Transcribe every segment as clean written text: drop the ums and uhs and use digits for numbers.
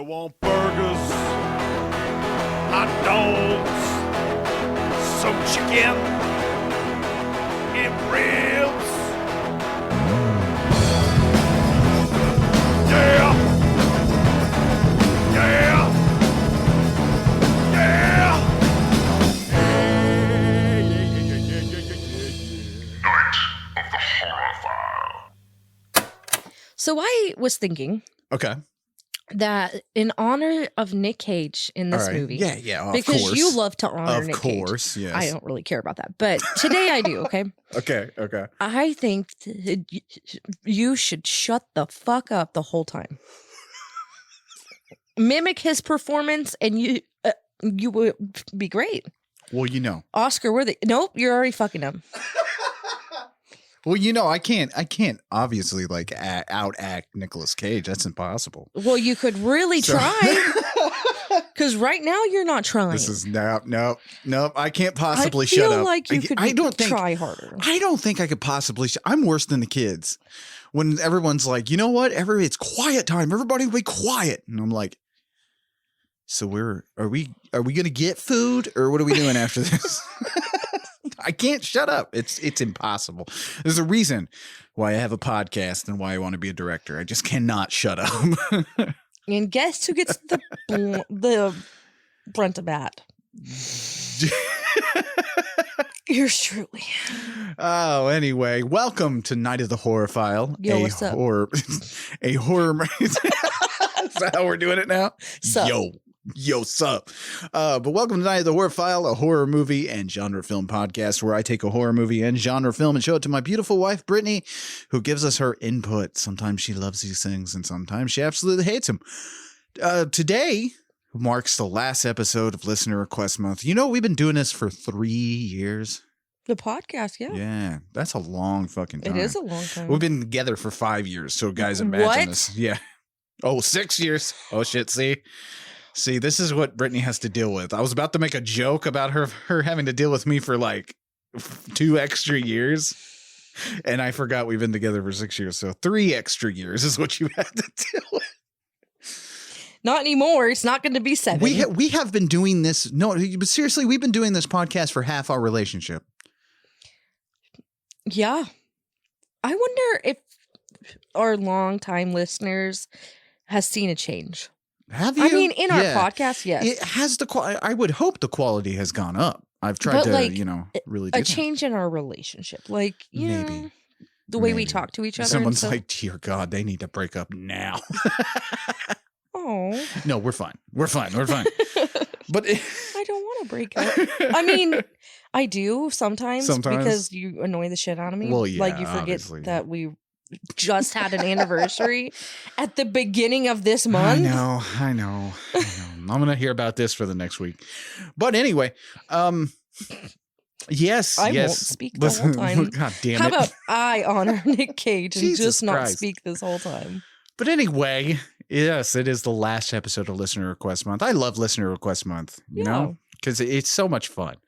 want burgers, hot dogs, some chicken, and ribs. Yeah! Yeah! Yeah! Night of the Horror File. So I was thinking Okay. that in honor of Nic Cage in this movie, Yeah, of because course. you love to honor Of Nic Cage. course, yes. I don't really care about that, but today I do. Okay, Okay. I think that you should shut the fuck up the whole time. Mimic his performance, and you would be great. Well, you know. Oscar worthy. Nope, you're already fucking him. Well, you know, I can't obviously like outact Nicolas Cage. That's impossible. Well, you could really try. Because right now you're not trying. This is nope. I can't possibly I feel shut up. like you could try harder. I don't think I could possibly. I'm worse than the kids. When everyone's like, you know what? It's quiet time. Everybody be quiet. And I'm like, so are we gonna get food or what are we doing after this? I can't shut up. It's impossible. There's a reason why I have a podcast and why I want to be a director. I just cannot shut up. And guess who gets the brunt of that? Yours truly. Oh, anyway, welcome to Night of the Horror File. Yo, what's up? A horror. Is that how we're doing it now? Sup. Yo, sup. But welcome to Night of the Horror File, a horror movie and genre film podcast where I take a horror movie and genre film and show it to my beautiful wife, Brittany, who gives us her input. Sometimes she loves these things and sometimes she absolutely hates them. Today marks the last episode of Listener Request Month. You know, we've been doing this for 3 years. The podcast, yeah. Yeah, that's a long fucking time. It is a long time. We've been together for 5 years, so guys, imagine What? this. Yeah. Oh, 6 years. Oh, shit, See, this is what Brittany has to deal with. I was about to make a joke about her having to deal with me for like 2 extra years. And I forgot we've been together for 6 years. So 3 extra years is what you had to deal with. Not anymore. It's not going to be 7. We have been doing this. No, but seriously, we've been doing this podcast for half our relationship. Yeah. I wonder if our longtime listeners has seen a change. Have you? I mean, in our podcast, yes. It has I would hope the quality has gone up. I've tried to, really do a change in our relationship. Like, maybe the way we talk to each other. Someone's like, dear God, they need to break up now. Oh. No, we're fine. We're fine. But I don't want to break up. I mean, I do sometimes because you annoy the shit out of me. Well, yeah, like you forget obviously. that we just had an anniversary at the beginning of this month. I know. I'm going to hear about this for the next week. But anyway, yes. I won't speak the whole time. God damn it. How about I honor Nic Cage and Jesus just not Christ. speak this whole time? But anyway, yes, it is the last episode of Listener Request Month. I love Listener Request Month, you know, because it's so much fun.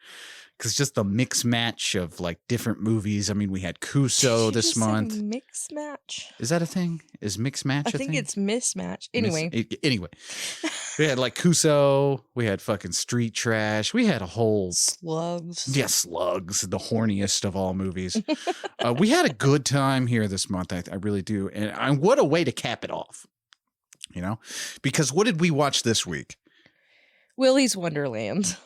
Because just the mix match of like different movies. I mean, we had Grosso this month. Mix match. Is that a thing? Is mix match a thing? I think it's mismatch. Anyway. Anyway. We had like Grosso. We had fucking Street Trash. We had a whole... Slugs. Yeah, Slugs. The horniest of all movies. We had a good time here this month. I really do. And what a way to cap it off. You know? Because what did we watch this week? Willy's Wonderland.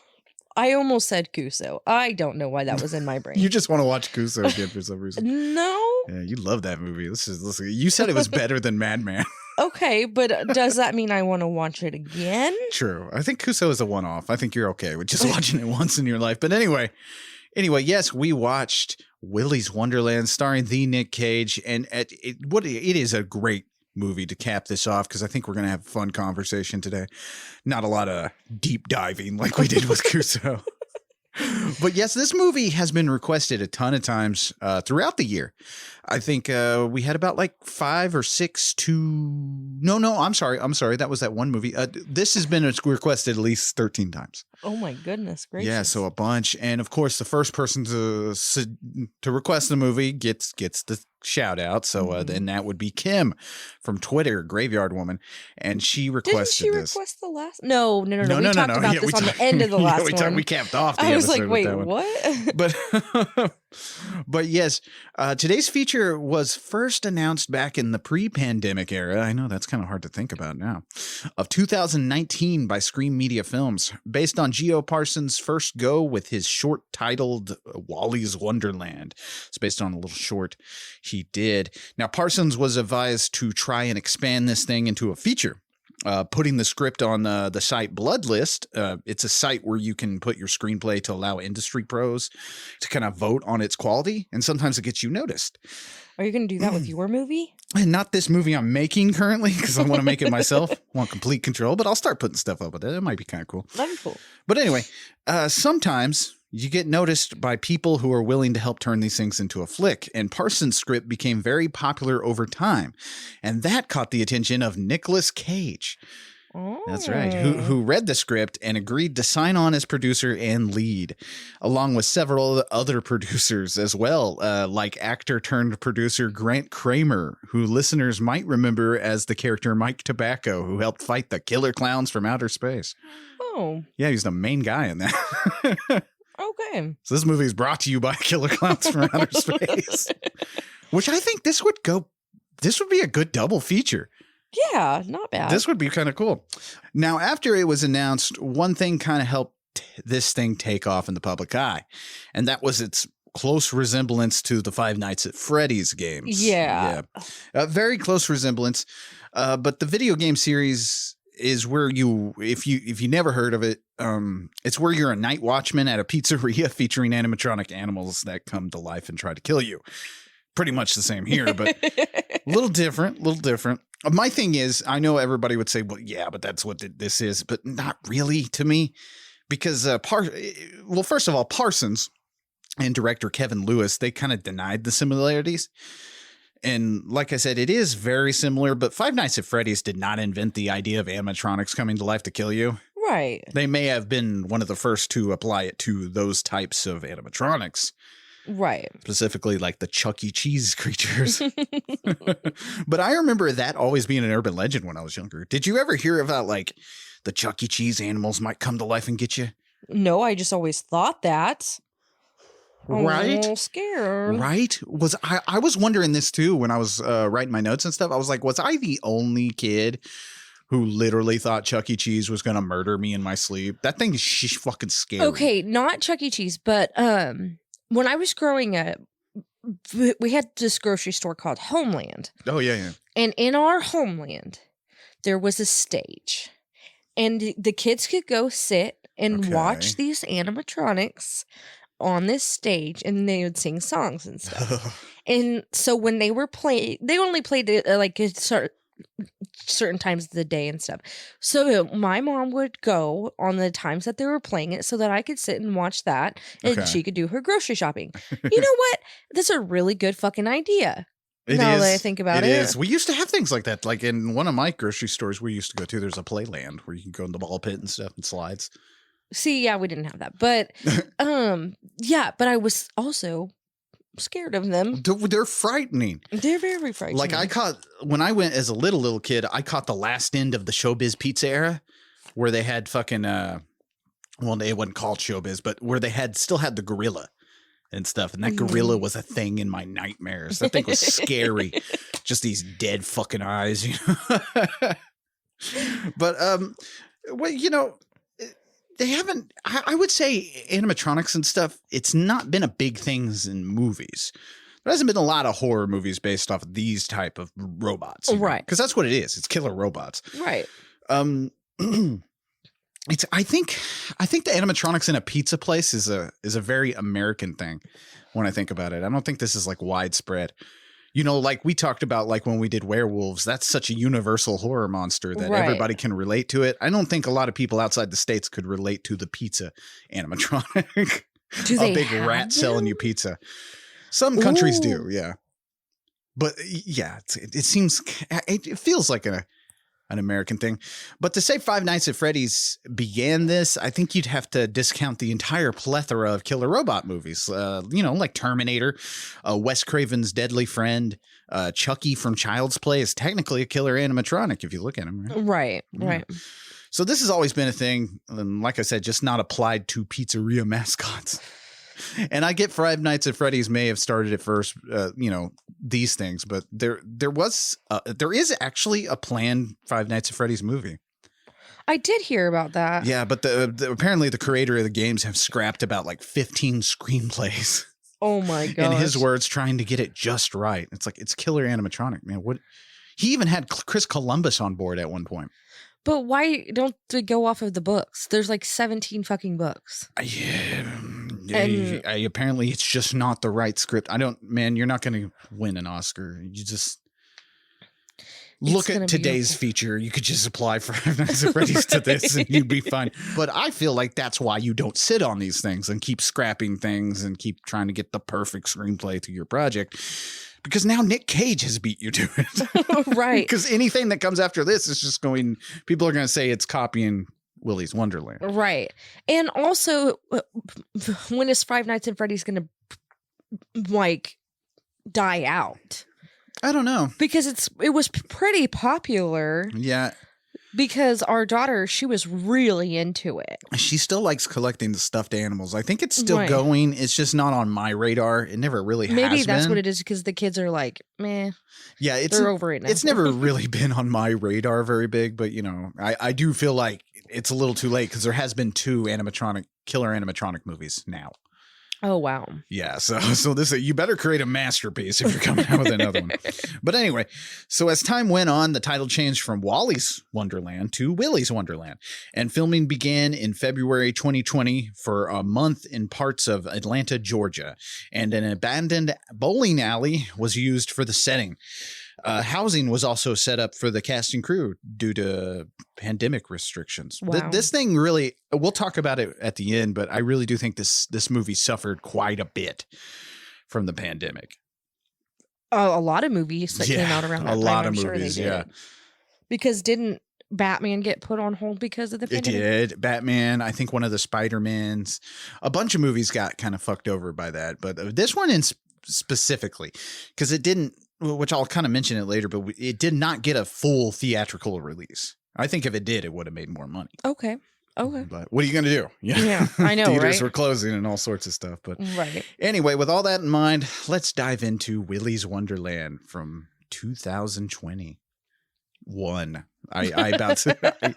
I almost said Grosso. I don't know why that was in my brain. You just want to watch Grosso again for some reason. No. Yeah, you love that movie. Listen, you said it was better than Madman. Okay, but does that mean I want to watch it again? True. I think Grosso is a one-off. I think you're okay with just watching it once in your life. But anyway, yes, we watched Willy's Wonderland starring the Nic Cage. And it is a great movie to cap this off because I think we're going to have a fun conversation today. Not a lot of deep diving like we did with Grosso. But yes, this movie has been requested a ton of times throughout the year. I think we had about like 5 or 6 to... No, I'm sorry. That was that one movie. This has been requested at least 13 times. Oh my goodness gracious. Yeah, so a bunch. And of course, the first person to request the movie gets the shout out. So then that would be Kim from Twitter, Graveyard Woman. And she requested Didn't she this. request the last? No. We talked about this on the end of the last one. We capped off the I was episode like, wait, with that one. what? But yes, today's feature was first announced back in the pre-pandemic era. I know that's kind of hard to think about now. Of 2019 by Scream Media Films, based on Geo Parsons' first go with his short titled Wally's Wonderland. It's based on a little short he did. Now, Parsons was advised to try and expand this thing into a feature. Putting the script on the site Bloodlist. It's a site where you can put your screenplay to allow industry pros to kind of vote on its quality, and sometimes it gets you noticed. Are you going to do that with your movie? And not this movie I'm making currently, because I want to make it myself. I want complete control, but I'll start putting stuff up with it. It might be kind of cool. That'd be cool. But anyway, sometimes you get noticed by people who are willing to help turn these things into a flick, and Parsons' script became very popular over time, and that caught the attention of Nicolas Cage. Oh. That's right. Who read the script and agreed to sign on as producer and lead, along with several other producers as well, like actor turned producer Grant Kramer, who listeners might remember as the character Mike Tobacco, who helped fight the killer clowns from outer space. Oh. Yeah, he's the main guy in that. Okay. So this movie is brought to you by Killer Clowns from Outer Space, which I think this would be a good double feature. Yeah, not bad. This would be kind of cool. Now, after it was announced, one thing kind of helped this thing take off in the public eye, and that was its close resemblance to the Five Nights at Freddy's games. Yeah. Very close resemblance. But the video game series is where if you never heard of it, it's where you're a night watchman at a pizzeria featuring animatronic animals that come to life and try to kill you. Pretty much the same here, but a little different. My thing is, I know everybody would say, well, yeah, but that's what this is, but not really to me, because first of all, Parsons and director Kevin Lewis, they kind of denied the similarities. And like I said, it is very similar, but Five Nights at Freddy's did not invent the idea of animatronics coming to life to kill you. Right. They may have been one of the first to apply it to those types of animatronics. Right. Specifically like the Chuck E. Cheese creatures. But I remember that always being an urban legend when I was younger. Did you ever hear about like the Chuck E. Cheese animals might come to life and get you? No, I just always thought that. Right? I'm a little scared. Right? I was wondering this too when I was writing my notes and stuff. I was like, was I the only kid who literally thought Chuck E. Cheese was going to murder me in my sleep? That thing is fucking scary. Okay, not Chuck E. Cheese, but when I was growing up, we had this grocery store called Homeland. Oh, yeah. And in our Homeland, there was a stage. And the kids could go sit and watch these animatronics on this stage, and they would sing songs and stuff. And so when they were playing, they only played like certain times of the day and stuff. So my mom would go on the times that they were playing it so that I could sit and watch that, and she could do her grocery shopping. You know what? That's a really good fucking idea. Now that I think about it. It is. We used to have things like that. Like in one of my grocery stores we used to go to, there's a playland where you can go in the ball pit and stuff and slides. See, yeah, we didn't have that. But yeah, but I was also scared of them. They're frightening. They're very frightening. Like when I went as a little kid, I caught the last end of the Showbiz Pizza era where they had fucking, well, it wasn't called Showbiz, but where they still had the gorilla and stuff. And that gorilla was a thing in my nightmares. That thing was scary. Just these dead fucking eyes, you know? But, well, you know, they haven't, I would say animatronics and stuff, it's not been a big thing in movies. There hasn't been a lot of horror movies based off of these type of robots. Right. Because that's what it is. It's killer robots. Right. I think the animatronics in a pizza place is a very American thing when I think about it. I don't think this is like widespread. You know, like we talked about, like when we did werewolves, that's such a universal horror monster that everybody can relate to it. I don't think a lot of people outside the States could relate to the pizza animatronic. A big rat selling you pizza. Some countries do, yeah. But yeah, it seems, it feels like a an American thing. But to say Five Nights at Freddy's began this, I think you'd have to discount the entire plethora of killer robot movies, like Terminator, Wes Craven's Deadly Friend, Chucky from Child's Play is technically a killer animatronic if you look at him. Right. So this has always been a thing, and like I said, just not applied to pizzeria mascots. And I get Five Nights at Freddy's may have started at first, these things, but there is actually a planned Five Nights at Freddy's movie. I did hear about that. Yeah, but apparently the creator of the games have scrapped about like 15 screenplays. Oh my god! In his words, trying to get it just right. It's like it's killer animatronic, man. What? He even had Chris Columbus on board at one point. But why don't they go off of the books? There's like 17 fucking books. Apparently it's just not the right script. You're not going to win an Oscar. You just look at today's feature. You could just apply for Five Nights at Freddy's to this and you'd be fine. But I feel like that's why you don't sit on these things and keep scrapping things and keep trying to get the perfect screenplay to your project. Because now Nic Cage has beat you to it. Right. Because anything that comes after this is just people are going to say it's copying Willy's Wonderland. Right. And also, when is Five Nights at Freddy's going to, die out? I don't know. Because it was pretty popular. Yeah. Because our daughter, she was really into it. She still likes collecting the stuffed animals. I think it's still going. It's just not on my radar. It never really has been. Maybe that's what it is because the kids are like, meh. Yeah, they're over it now. It's never really been on my radar very big, but I do feel like it's a little too late because there has been 2 killer animatronic movies now. Oh, wow. Yeah. So this, you better create a masterpiece if you're coming out with another one. But anyway, so as time went on, the title changed from Wally's Wonderland to Willy's Wonderland, and filming began in February 2020 for a month in parts of Atlanta, Georgia, and an abandoned bowling alley was used for the setting. Housing was also set up for the cast and crew due to pandemic restrictions. Wow. This thing really, we'll talk about it at the end, but I really do think this movie suffered quite a bit from the pandemic. A lot of movies that came out around that time. A lot of I'm movies, sure they did. Because didn't Batman get put on hold because of the pandemic? It did. Batman, I think one of the Spider-Mans, a bunch of movies got kind of fucked over by that. But this one specifically, because it didn't, which I'll kind of mention it later, but it did not get a full theatrical release. I think if it did, it would have made more money. Okay. But what are you going to do? Yeah, I know, Theaters right? were closing and all sorts of stuff. But right. Anyway, with all that in mind, let's dive into Willy's Wonderland from 2021. I about to,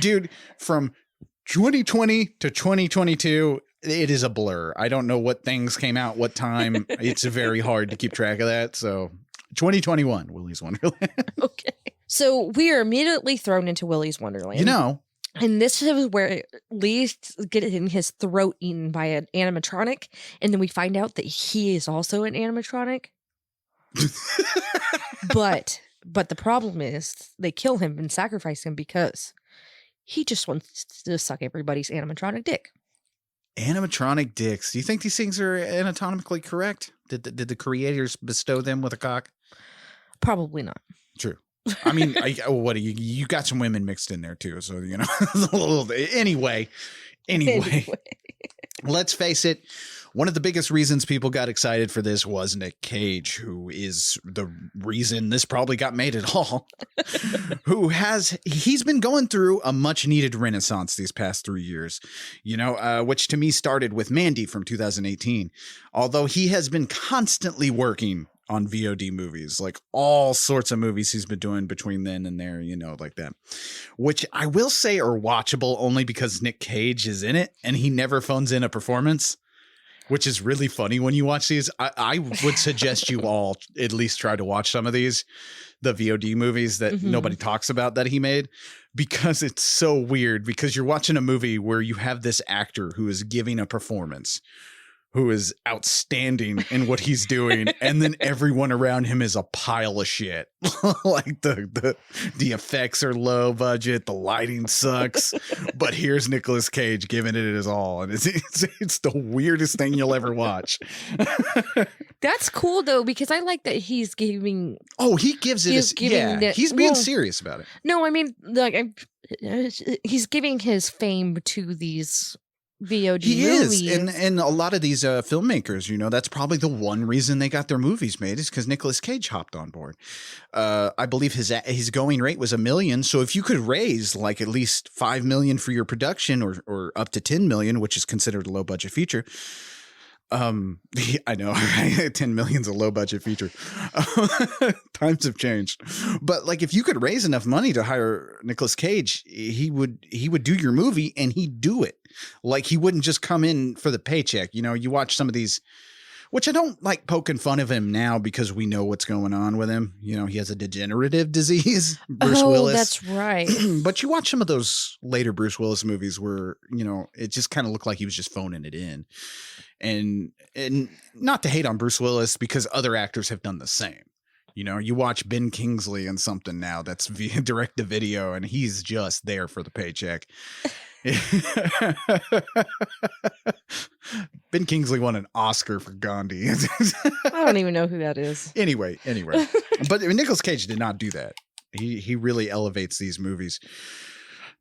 dude, from 2020 to 2022. It is a blur. I don't know what things came out, what time. It's very hard to keep track of that. So 2021, Willy's Wonderland. Okay. So we are immediately thrown into Willy's Wonderland. And this is where Lee's getting his throat eaten by an animatronic. And then we find out that he is also an animatronic. But the problem is they kill him and sacrifice him because he just wants to suck everybody's animatronic dick. Animatronic dicks. Do you think these things are anatomically correct? Did the creators bestow them with a cock? Probably not. True. I mean, what do you got some women mixed in there too, so a little. Anyway, let's face it. One of the biggest reasons people got excited for this was Nic Cage, who is the reason this probably got made at all. He's been going through a much needed renaissance these past 3 years, which to me started with Mandy from 2018. Although he has been constantly working on VOD movies, like all sorts of movies he's been doing between then and there, like that, which I will say are watchable only because Nic Cage is in it and he never phones in a performance. Which is really funny when you watch these. I would suggest you all at least try to watch some of these, the VOD movies that nobody talks about that he made, because it's so weird because you're watching a movie where you have this actor who is giving a performance who is outstanding in what he's doing, and then everyone around him is a pile of shit. Like the effects are low budget, the lighting sucks, but here's Nicolas Cage giving it his all, and it's the weirdest thing you'll ever watch. That's cool though, because I like that he's giving. Oh, he gives it. He's being serious about it. No, I mean, like, he's giving his fame to these VOD movies. He is, and a lot of these filmmakers, you know, that's probably the one reason they got their movies made is because Nicolas Cage hopped on board. I believe his going rate was $1 million. So if you could raise like at least $5 million for your production, or up to $10 million, which is considered a low budget feature. I know, right? 10 million's a low budget feature. Times have changed. But like, if you could raise enough money to hire Nicolas Cage, he would do your movie, and he'd do it. Like, he wouldn't just come in for the paycheck. You know, you watch some of these, which I don't like poking fun of him now because we know what's going on with him. You know, he has a degenerative disease, Bruce Willis. That's right. But you watch some of those later Bruce Willis movies where, you know, it just kind of looked like he was just phoning it in. And not to hate on Bruce Willis, because other actors have done the same. You know, you watch Ben Kingsley in something now that's via direct to video, and he's just there for the paycheck. Ben Kingsley won an Oscar for Gandhi. I don't even know who that is. Anyway. But Nicolas Cage did not do that. He really elevates these movies.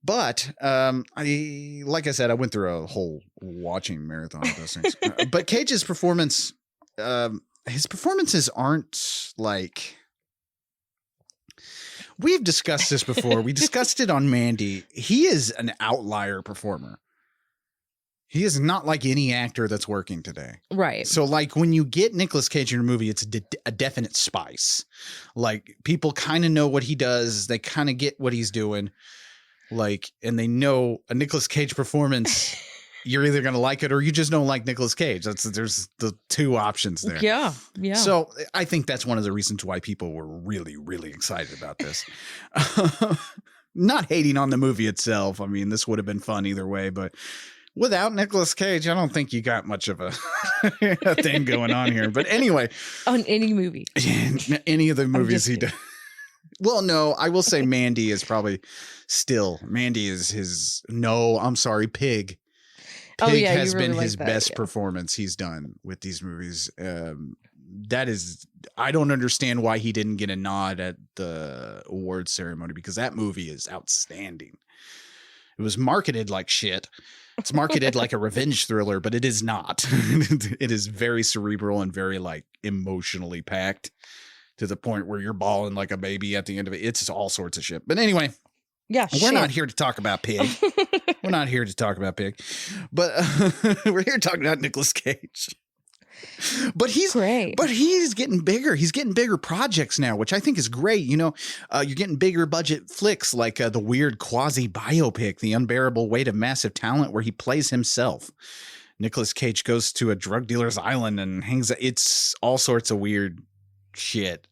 But like I said, I went through a whole watching marathon of those things. But Cage's performance, his performances aren't like. We've discussed this before. We discussed it on Mandy. He is an outlier performer. He is not like any actor that's working today. Right. So like, when you get Nicolas Cage in a movie, it's a definite spice. Like, people kind of know what he does. They kind of get what he's doing. Like, and they know a Nicolas Cage performance, you're either going to like it or you just don't like Nicolas Cage. There's the two options there. Yeah. Yeah. So I think that's one of the reasons why people were really, really excited about this. Not hating on the movie itself. I mean, this would have been fun either way, but without Nicolas Cage, I don't think you got much of a thing going on here. But anyway. On any movie. Any of the movies he does. Well, no, I will say Mandy is probably still. Mandy is his. No, I'm sorry, Pig. Pig has been his best performance he's done with these movies. That is, I don't understand why he didn't get a nod at the awards ceremony, because that movie is outstanding. It was marketed like shit. It's marketed like a revenge thriller, but it is not. It is very cerebral and very like emotionally packed, to the point where you're bawling like a baby at the end of it. It's all sorts of shit. But anyway, we're not here to talk about Pig. We're not here to talk about Pig. But we're here talking about Nicolas Cage. But he's great. But he's getting bigger. He's getting bigger projects now, which I think is great. You know, you're getting bigger budget flicks like the weird quasi biopic, The Unbearable Weight of Massive Talent, where he plays himself. Nicolas Cage goes to a drug dealer's island and hangs. It's all sorts of weird shit.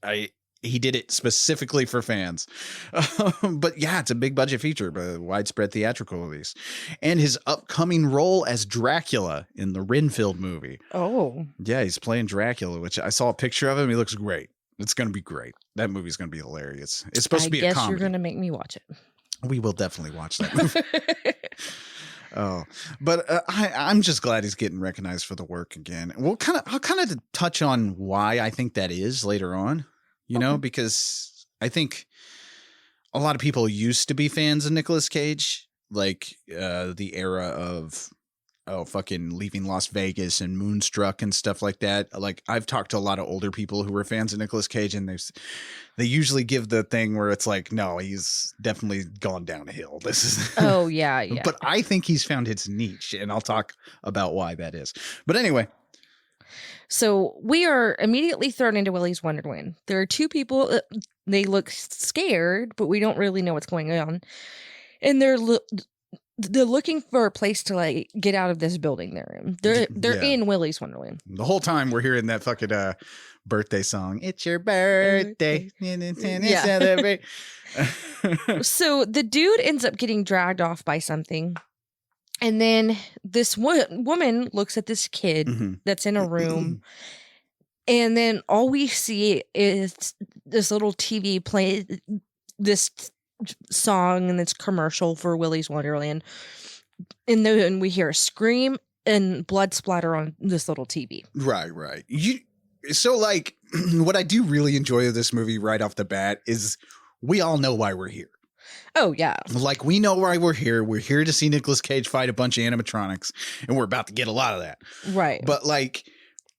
He did it specifically for fans. But yeah, it's a big budget feature, but widespread theatrical release. And his upcoming role as Dracula in the Renfield movie. Oh. Yeah, he's playing Dracula, which I saw a picture of him. He looks great. It's going to be great. That movie's going to be hilarious. It's supposed to be a comedy. I guess you're going to make me watch it. We will definitely watch that movie. Oh, but I'm just glad he's getting recognized for the work again. I'll kind of touch on why I think that is later on, you know, because I think a lot of people used to be fans of Nicolas Cage, like the era of fucking Leaving Las Vegas and Moonstruck and stuff like that. Like, I've talked to a lot of older people who were fans of Nicolas Cage, and they usually give the thing where it's like, no, he's definitely gone downhill. This is yeah. But I think he's found his niche, and I'll talk about why that is. But anyway. So we are immediately thrown into Willy's Wonderland. There are two people. They look scared, but we don't really know what's going on. And they're looking for a place to like get out of this building they're in. They're in Willy's Wonderland. The whole time we're hearing that fucking birthday song. It's your birthday. Yeah. So the dude ends up getting dragged off by something. And then this woman looks at this kid that's in a room. And then all we see is this little TV play this song and this commercial for Willy's Wonderland. And then we hear a scream and blood splatter on this little TV. Right. So, like, what I do really enjoy of this movie right off the bat is we all know why we're here. Oh, yeah. Like, we know why we're here. We're here to see Nicolas Cage fight a bunch of animatronics, and we're about to get a lot of that. Right. But, like,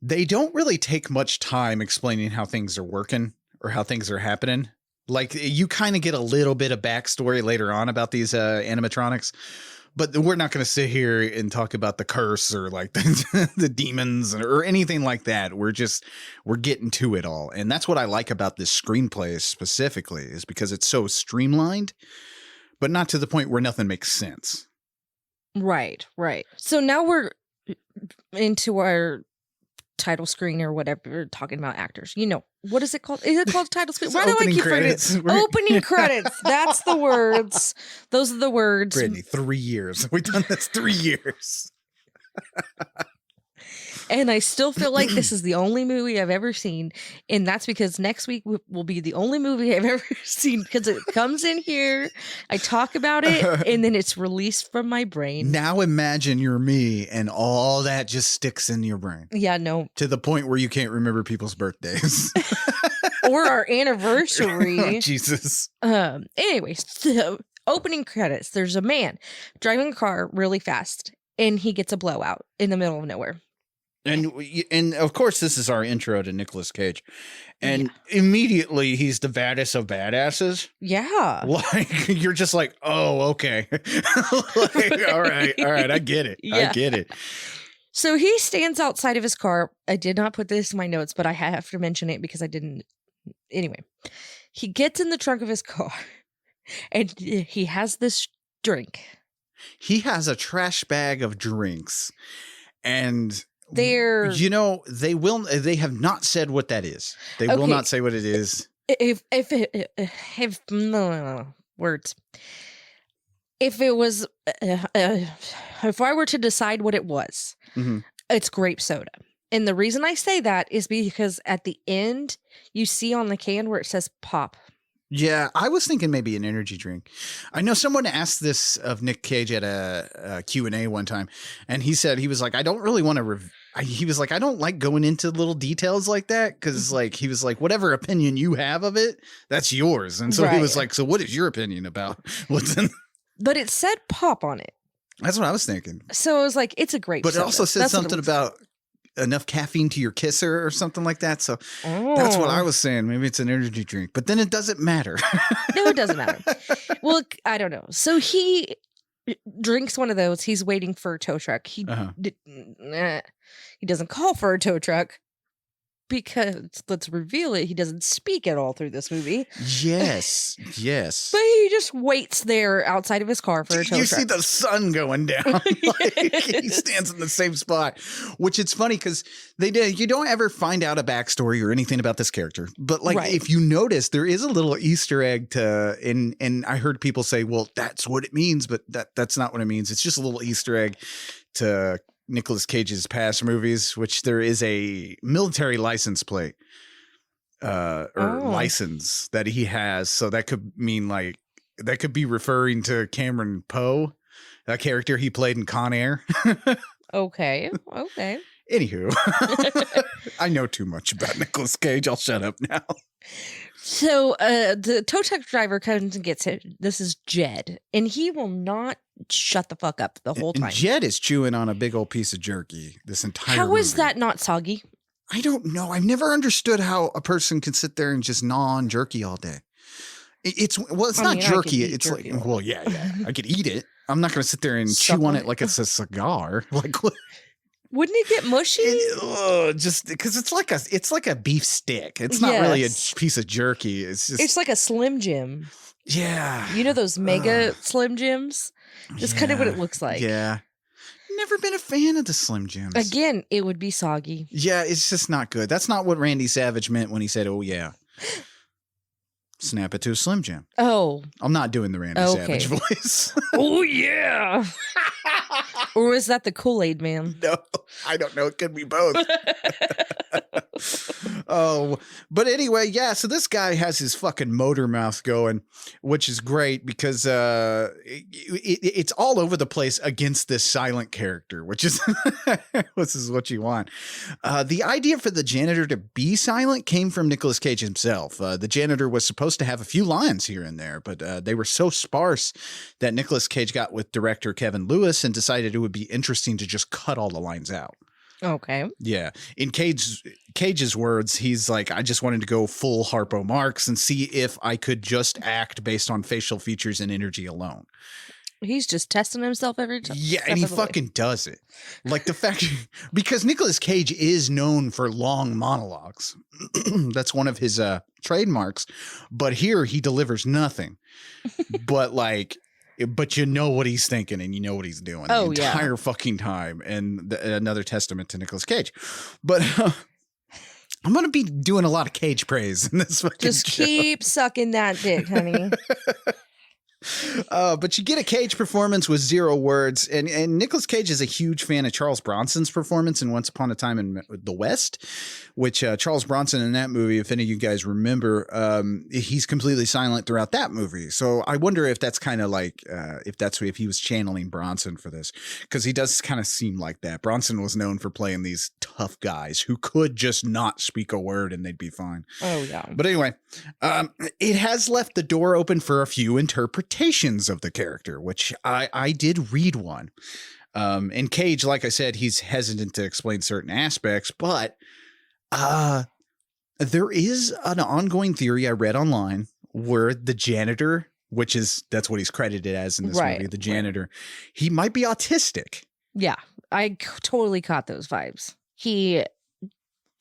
they don't really take much time explaining how things are working or how things are happening. Like, you kind of get a little bit of backstory later on about these animatronics. But we're not going to sit here and talk about the curse or like the demons or anything like that. We're getting to it all. And that's what I like about this screenplay specifically, is because it's so streamlined, but not to the point where nothing makes sense. Right. So now we're into our title screen or whatever. We're talking about actors. You know, what is it called? Is it called title screen? Why do I keep forgetting? Opening credits. That's the words. Those are the words. Brittany, 3 years. We've done this 3 years. And I still feel like this is the only movie I've ever seen. And that's because next week will be the only movie I've ever seen, because it comes in here, I talk about it, and then it's released from my brain. Now imagine you're me and all that just sticks in your brain. Yeah, no. To the point where you can't remember people's birthdays. Or our anniversary. Oh, Jesus. Anyways, so opening credits. There's a man driving a car really fast, and he gets a blowout in the middle of nowhere. And of course, this is our intro to Nicolas Cage. And immediately he's the baddest of badasses. Yeah. Like, you're just like, oh, okay. Like, all right. I get it. Yeah. I get it. So he stands outside of his car. I did not put this in my notes, but I have to mention it because I didn't. Anyway, he gets in the trunk of his car and he has this drink. He has a trash bag of drinks. And they're, they have not said what that is. They will not say what it is. If no, words. If it was, if I were to decide what it was, it's grape soda. And the reason I say that is because at the end, you see on the can where it says pop. Yeah, I was thinking maybe an energy drink. I know someone asked this of Nic Cage at a Q&A one time, and he said, he was like, I don't really want to, he was like, I don't like going into little details like that, because like, he was like, whatever opinion you have of it, that's yours. And so he was like, so what is your opinion about what's in? But it said pop on it. That's what I was thinking. So I was like, it's a grape soda. But it also said something about enough caffeine to your kisser or something like that. So that's what I was saying. Maybe it's an energy drink, but then it doesn't matter. No, it doesn't matter. Well, I don't know. So he drinks one of those. He's waiting for a tow truck. He doesn't call for a tow truck because, let's reveal it, he doesn't speak at all through this movie. Yes. But he just waits there outside of his car for a tow truck. You see the sun going down. Like, he stands in the same spot, which it's funny because you don't ever find out a backstory or anything about this character. But like, if you notice, there is a little Easter egg and I heard people say, well, that's what it means, but that's not what it means. It's just a little Easter egg to Nicolas Cage's past movies, which there is a military license plate license that he has. So that could mean like, that could be referring to Cameron Poe, a character he played in Con Air. Okay. Anywho, I know too much about Nicolas Cage. I'll shut up now. So the tow truck driver comes and gets it. This is Jed, and he will not shut the fuck up the whole time. And Jed is chewing on a big old piece of jerky this entire How movie. is that not soggy? I don't know. I've never understood how a person can sit there and just gnaw on jerky all day. It's not jerky. It's jerky like, well, yeah. I could eat it. I'm not going to sit there and chew on it like it's a cigar. Like, what? Wouldn't it get mushy? Just because it's like a beef stick. It's not really a piece of jerky. It's like a Slim Jim. Yeah. You know those mega Slim Jims? That's kind of what it looks like. Yeah. Never been a fan of the Slim Jims. Again, it would be soggy. Yeah, it's just not good. That's not what Randy Savage meant when he said, oh, yeah. Snap it to a Slim Jim. Oh. I'm not doing the Randy Savage voice. Oh, yeah. Or was that the Kool-Aid man? No, I don't know. It could be both. Oh, but anyway, yeah. So this guy has his fucking motor mouth going, which is great because it's all over the place against this silent character, which is this is what you want. The idea for the janitor to be silent came from Nicolas Cage himself. The janitor was supposed to have a few lines here and there, but they were so sparse that Nicolas Cage got with director Kevin Lewis and decided it would be interesting to just cut all the lines out. Okay. Yeah. In Cage's words, he's like, I just wanted to go full Harpo Marx and see if I could just act based on facial features and energy alone. He's just testing himself every time. Yeah, and he fucking does it. Like the fact, because Nicolas Cage is known for long monologues. That's one of his trademarks. But here he delivers nothing. But you know what he's thinking and you know what he's doing the entire fucking time. And another testament to Nicolas Cage. But I'm going to be doing a lot of Cage praise in this fucking Just show. keep sucking that dick, honey. But you get a Cage performance with 0 words, and Nicolas Cage is a huge fan of Charles Bronson's performance in Once Upon a Time in the West, which Charles Bronson in that movie, if any of you guys remember, he's completely silent throughout that movie. So I wonder if that's kind of like if he was channeling Bronson for this, because he does kind of seem like that. Bronson was known for playing these tough guys who could just not speak a word and they'd be fine. Oh yeah. But anyway, it has left the door open for a few interpretations of the character, which I did read one. And Cage, like I said, he's hesitant to explain certain aspects, but there is an ongoing theory I read online where the janitor, that's what he's credited as in this movie, the janitor, he might be autistic. Yeah, I totally caught those vibes. He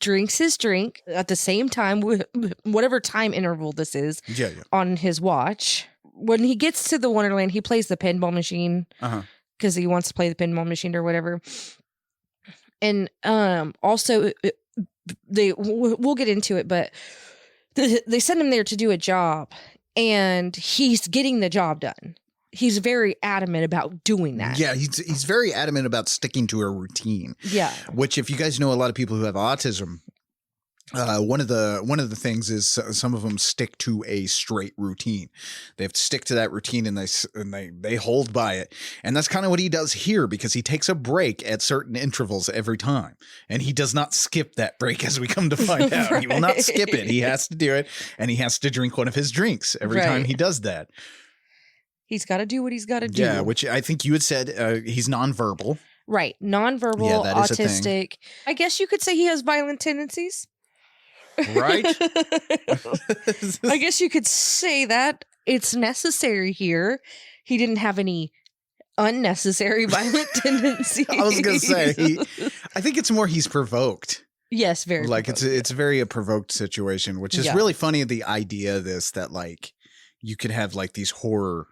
drinks his drink at the same time, whatever time interval this is, on his watch. When he gets to the Wonderland, he plays the pinball machine because he wants to play the pinball machine or whatever. And also, we'll get into it, but they send him there to do a job, and he's getting the job done. He's very adamant about doing that. Yeah, he's very adamant about sticking to a routine. Yeah, which, if you guys know a lot of people who have autism, one of the things is some of them stick to a straight routine. They have to stick to that routine and they hold by it. And that's kind of what he does here, because he takes a break at certain intervals every time. And he does not skip that break, as we come to find out. Right. He will not skip it. He has to do it, and he has to drink one of his drinks every time he does that. He's got to do what he's got to do. Yeah, which I think you had said he's nonverbal. Right. Nonverbal, autistic. I guess you could say he has violent tendencies. Right? I guess you could say that. It's necessary here. He didn't have any unnecessary violent tendencies. I was going to say, I think it's more he's provoked. Yes, very like provoked, it's very a provoked situation, which is really funny. The idea of this, that like you could have like these horror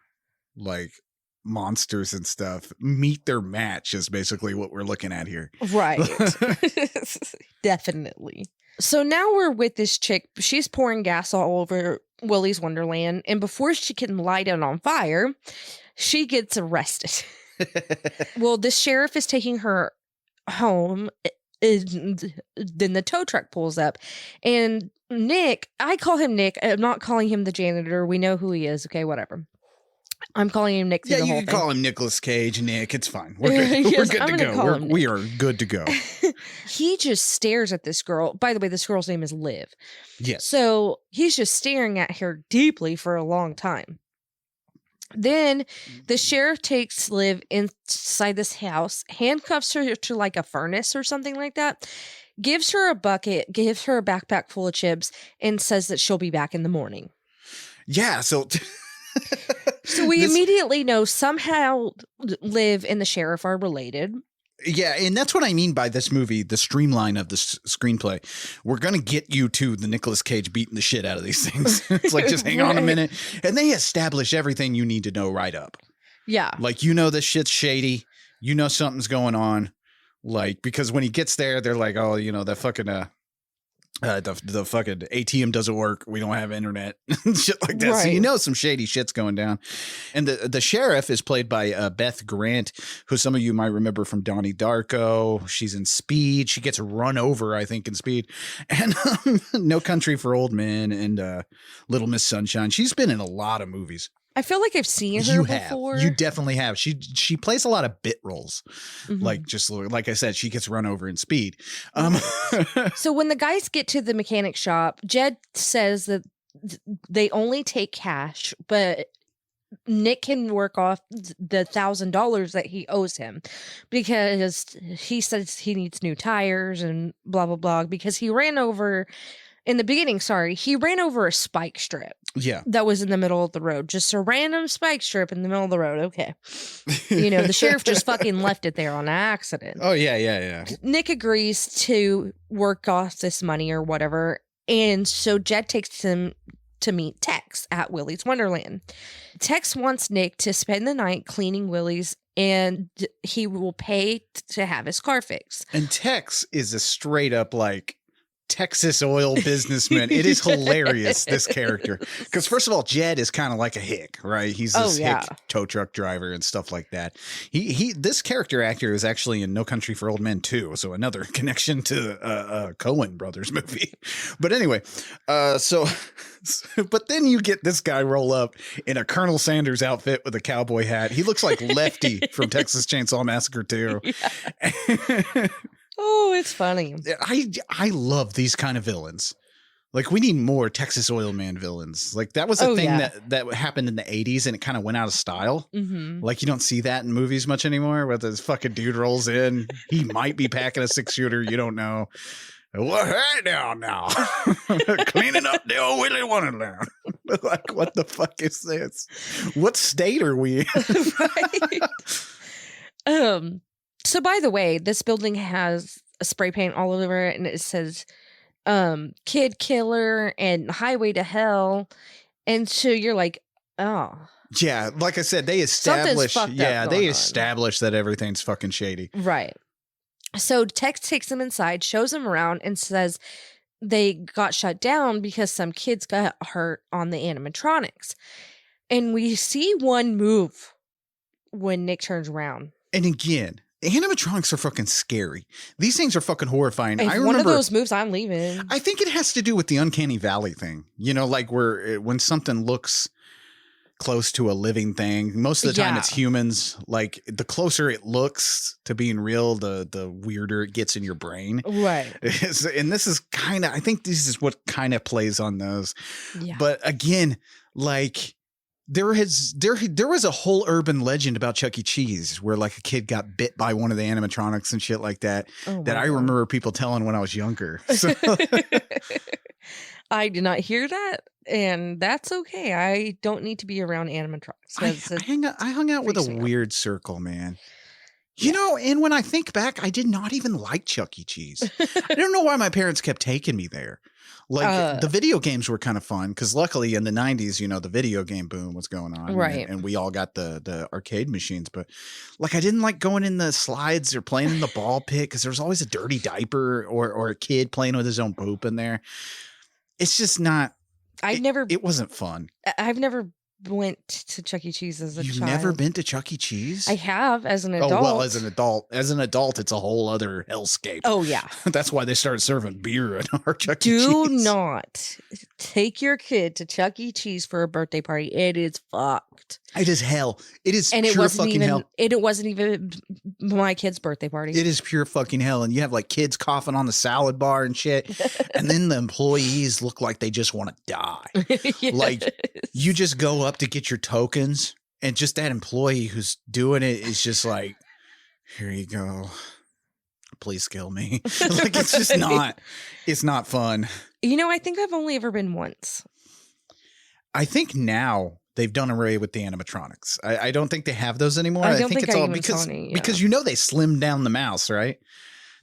like monsters and stuff meet their match is basically what we're looking at here. Right. Definitely. So now we're with this chick. She's pouring gas all over Willy's Wonderland, and before she can light it on fire, she gets arrested. Well, the sheriff is taking her home, and then the tow truck pulls up, and Nick, I call him Nick. I'm not calling him the janitor. We know who he is. Okay, whatever. I'm calling him Nick through the whole thing. You can call him Nicolas Cage, Nick. It's fine. We're good. We're good to go. We are good to go. He just stares at this girl. By the way, this girl's name is Liv. Yes. So he's just staring at her deeply for a long time. Then the sheriff takes Liv inside this house, handcuffs her to like a furnace or something like that, gives her a bucket, gives her a backpack full of chips, and says that she'll be back in the morning. Yeah, so we immediately know somehow Liv and the sheriff are related. Yeah, and that's what I mean by this movie, the streamline of the screenplay. We're going to get you to the Nicolas Cage beating the shit out of these things. It's like, just hang on a minute. And they establish everything you need to know right up. Yeah. Like, you know this shit's shady. You know something's going on. Like, because when he gets there, they're like, oh, you know, that fucking The fucking ATM doesn't work. We don't have internet. Shit like that. So Right. you know some shady shit's going down. And the sheriff is played by Beth Grant, who some of you might remember from Donnie Darko. She's in Speed. She gets run over, I think, in Speed. And No Country for Old Men and Little Miss Sunshine. She's been in a lot of movies. I feel like I've seen her You before. have. You definitely have. She plays a lot of bit roles. Mhm. Like I said, she gets run over in Speed. So when the guys get to the mechanic shop, Jed says that they only take cash, but Nic can work off the $1,000 that he owes him because he says he needs new tires and blah, blah, blah, because he ran over in the beginning. He ran over a spike strip. Yeah. That was in the middle of the road. Just a random spike strip in the middle of the road. Okay. The sheriff just fucking left it there on accident. Oh, yeah. Nic agrees to work off this money or whatever. And so Jed takes him to meet Tex at Willy's Wonderland. Tex wants Nic to spend the night cleaning Willy's and he will pay to have his car fixed. And Tex is a straight up like Texas oil businessman. It is hilarious, this character. Because first of all, Jed is kind of like a hick, right? He's this hick tow truck driver and stuff like that. This character actor is actually in No Country for Old Men too. So another connection to Cowan brothers movie. But anyway, but then you get this guy roll up in a Colonel Sanders outfit with a cowboy hat. He looks like Lefty from Texas Chainsaw Massacre 2. Yeah. Oh, it's funny. I love these kind of villains. Like, we need more Texas Oil Man villains. Like, that was a thing that happened in the 80s and it kind of went out of style. Mm-hmm. Like, you don't see that in movies much anymore, where this fucking dude rolls in. He might be packing a 6-shooter. You don't know. Well, hey now. Cleaning up the old Willy Wonderland. Like, what the fuck is this? What state are we in? Right. So by the way, this building has a spray paint all over it and it says kid killer and highway to hell. And so you're like, oh. Yeah, like I said, they established that everything's fucking shady. Right. So Tex takes him inside, shows him around, and says they got shut down because some kids got hurt on the animatronics. And we see one move when Nic turns around. And again, the animatronics are fucking scary. These things are fucking horrifying. If one of those moves, I'm leaving. I think it has to do with the uncanny valley thing. Like when something looks close to a living thing, most of the time it's humans. Like, the closer it looks to being real, the weirder it gets in your brain. Right. And this is I think this is what kind of plays on those. Yeah. But again, like, there was a whole urban legend about Chuck E. Cheese where like a kid got bit by one of the animatronics and shit like that. That I remember people telling when I was younger. So. I did not hear that, and that's okay. I don't need to be around animatronics. I hung out with a weird circle, man. You know, and when I think back, I did not even like Chuck E. Cheese. I don't know why my parents kept taking me there. Like, the video games were kind of fun because luckily in the 90s, the video game boom was going on. Right. And we all got the arcade machines. But like, I didn't like going in the slides or playing in the ball pit because there was always a dirty diaper or a kid playing with his own poop in there. It's just not. It wasn't fun. I've never went to Chuck E. Cheese as a child. You've never been to Chuck E. Cheese? I have, as an adult. Oh, well, as an adult. As an adult, it's a whole other hellscape. Oh, yeah. That's why they started serving beer at our Chuck E. Cheese. Do not take your kid to Chuck E. Cheese for a birthday party. It is fucked. It is hell. It is and pure fucking hell. And it wasn't even my kid's birthday party. It is pure fucking hell. And you have like kids coughing on the salad bar and shit. And then the employees look like they just want to die. Yes. Like, you just go up to get your tokens and just that employee who's doing it is just like, here you go. Please kill me. Like, it's just it's not fun. I think I've only ever been once. I think now they've done away with the animatronics. I don't think they have those anymore. I think it's all because they slimmed down the mouse, right?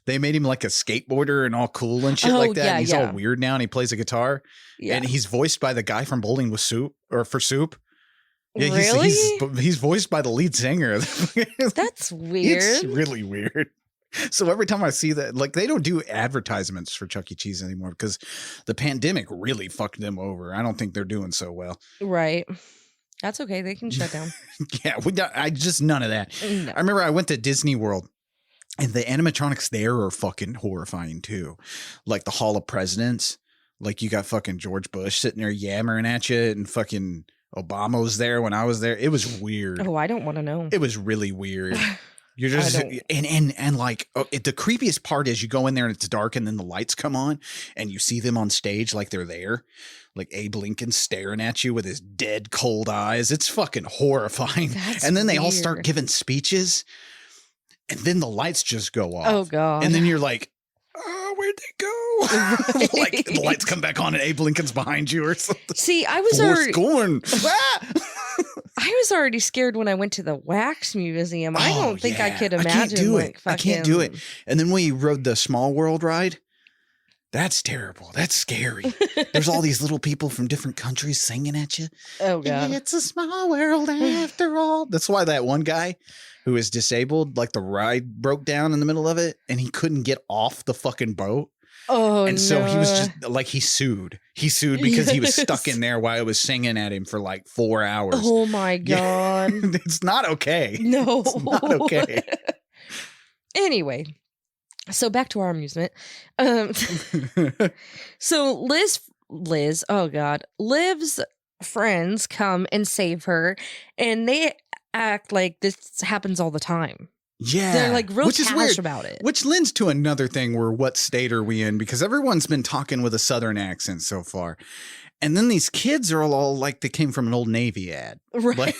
They made him like a skateboarder and all cool and shit like that. And he's all weird now and he plays a guitar. Yeah. And he's voiced by the guy from Bowling with Soup or for Soup. Yeah, really? He's voiced by the lead singer. That's weird. It's really weird. So every time I see that, like, they don't do advertisements for Chuck E. Cheese anymore because the pandemic really fucked them over. I don't think they're doing so well. Right. That's okay. They can shut down. Yeah, I just none of that. No. I remember I went to Disney World and the animatronics there are fucking horrifying too. Like the Hall of Presidents. Like you got fucking George Bush sitting there yammering at you and fucking Obama was there when I was there. It was weird. Oh, I don't want to know. It was really weird. You're just and like the creepiest part is you go in there and it's dark and then the lights come on and you see them on stage like they're there, like Abe Lincoln staring at you with his dead cold eyes. It's fucking horrifying. That's and then they all weird. start giving speeches, and then the lights just go off. Oh god! And then you're like, oh, where'd they go? Like the lights come back on and Abe Lincoln's behind you or something. See, I was Forrest already. Gordon. I was already scared when I went to the wax museum. I don't think I could imagine. I can't do it. Like, I can't do it. And then we rode the Small World ride. That's terrible. That's scary. There's all these little people from different countries singing at you. Oh god! It's a small world after all. That's why that one guy who is disabled, like the ride broke down in the middle of it, and he couldn't get off the fucking boat. Oh, and so he was just like he sued. He sued because he was stuck in there while it was singing at him for like 4 hours. Oh my god! Yeah. It's not okay. No, it's not okay. Anyway, so back to our amusement. So Liz, oh god, Liv's friends come and save her, and they act like this happens all the time. Yeah. They're like real Which is cash weird. about it. Which lends to another thing where what state are we in? Because everyone's been talking with a Southern accent so far. And then these kids are all like they came from an old Navy ad. Right. Like,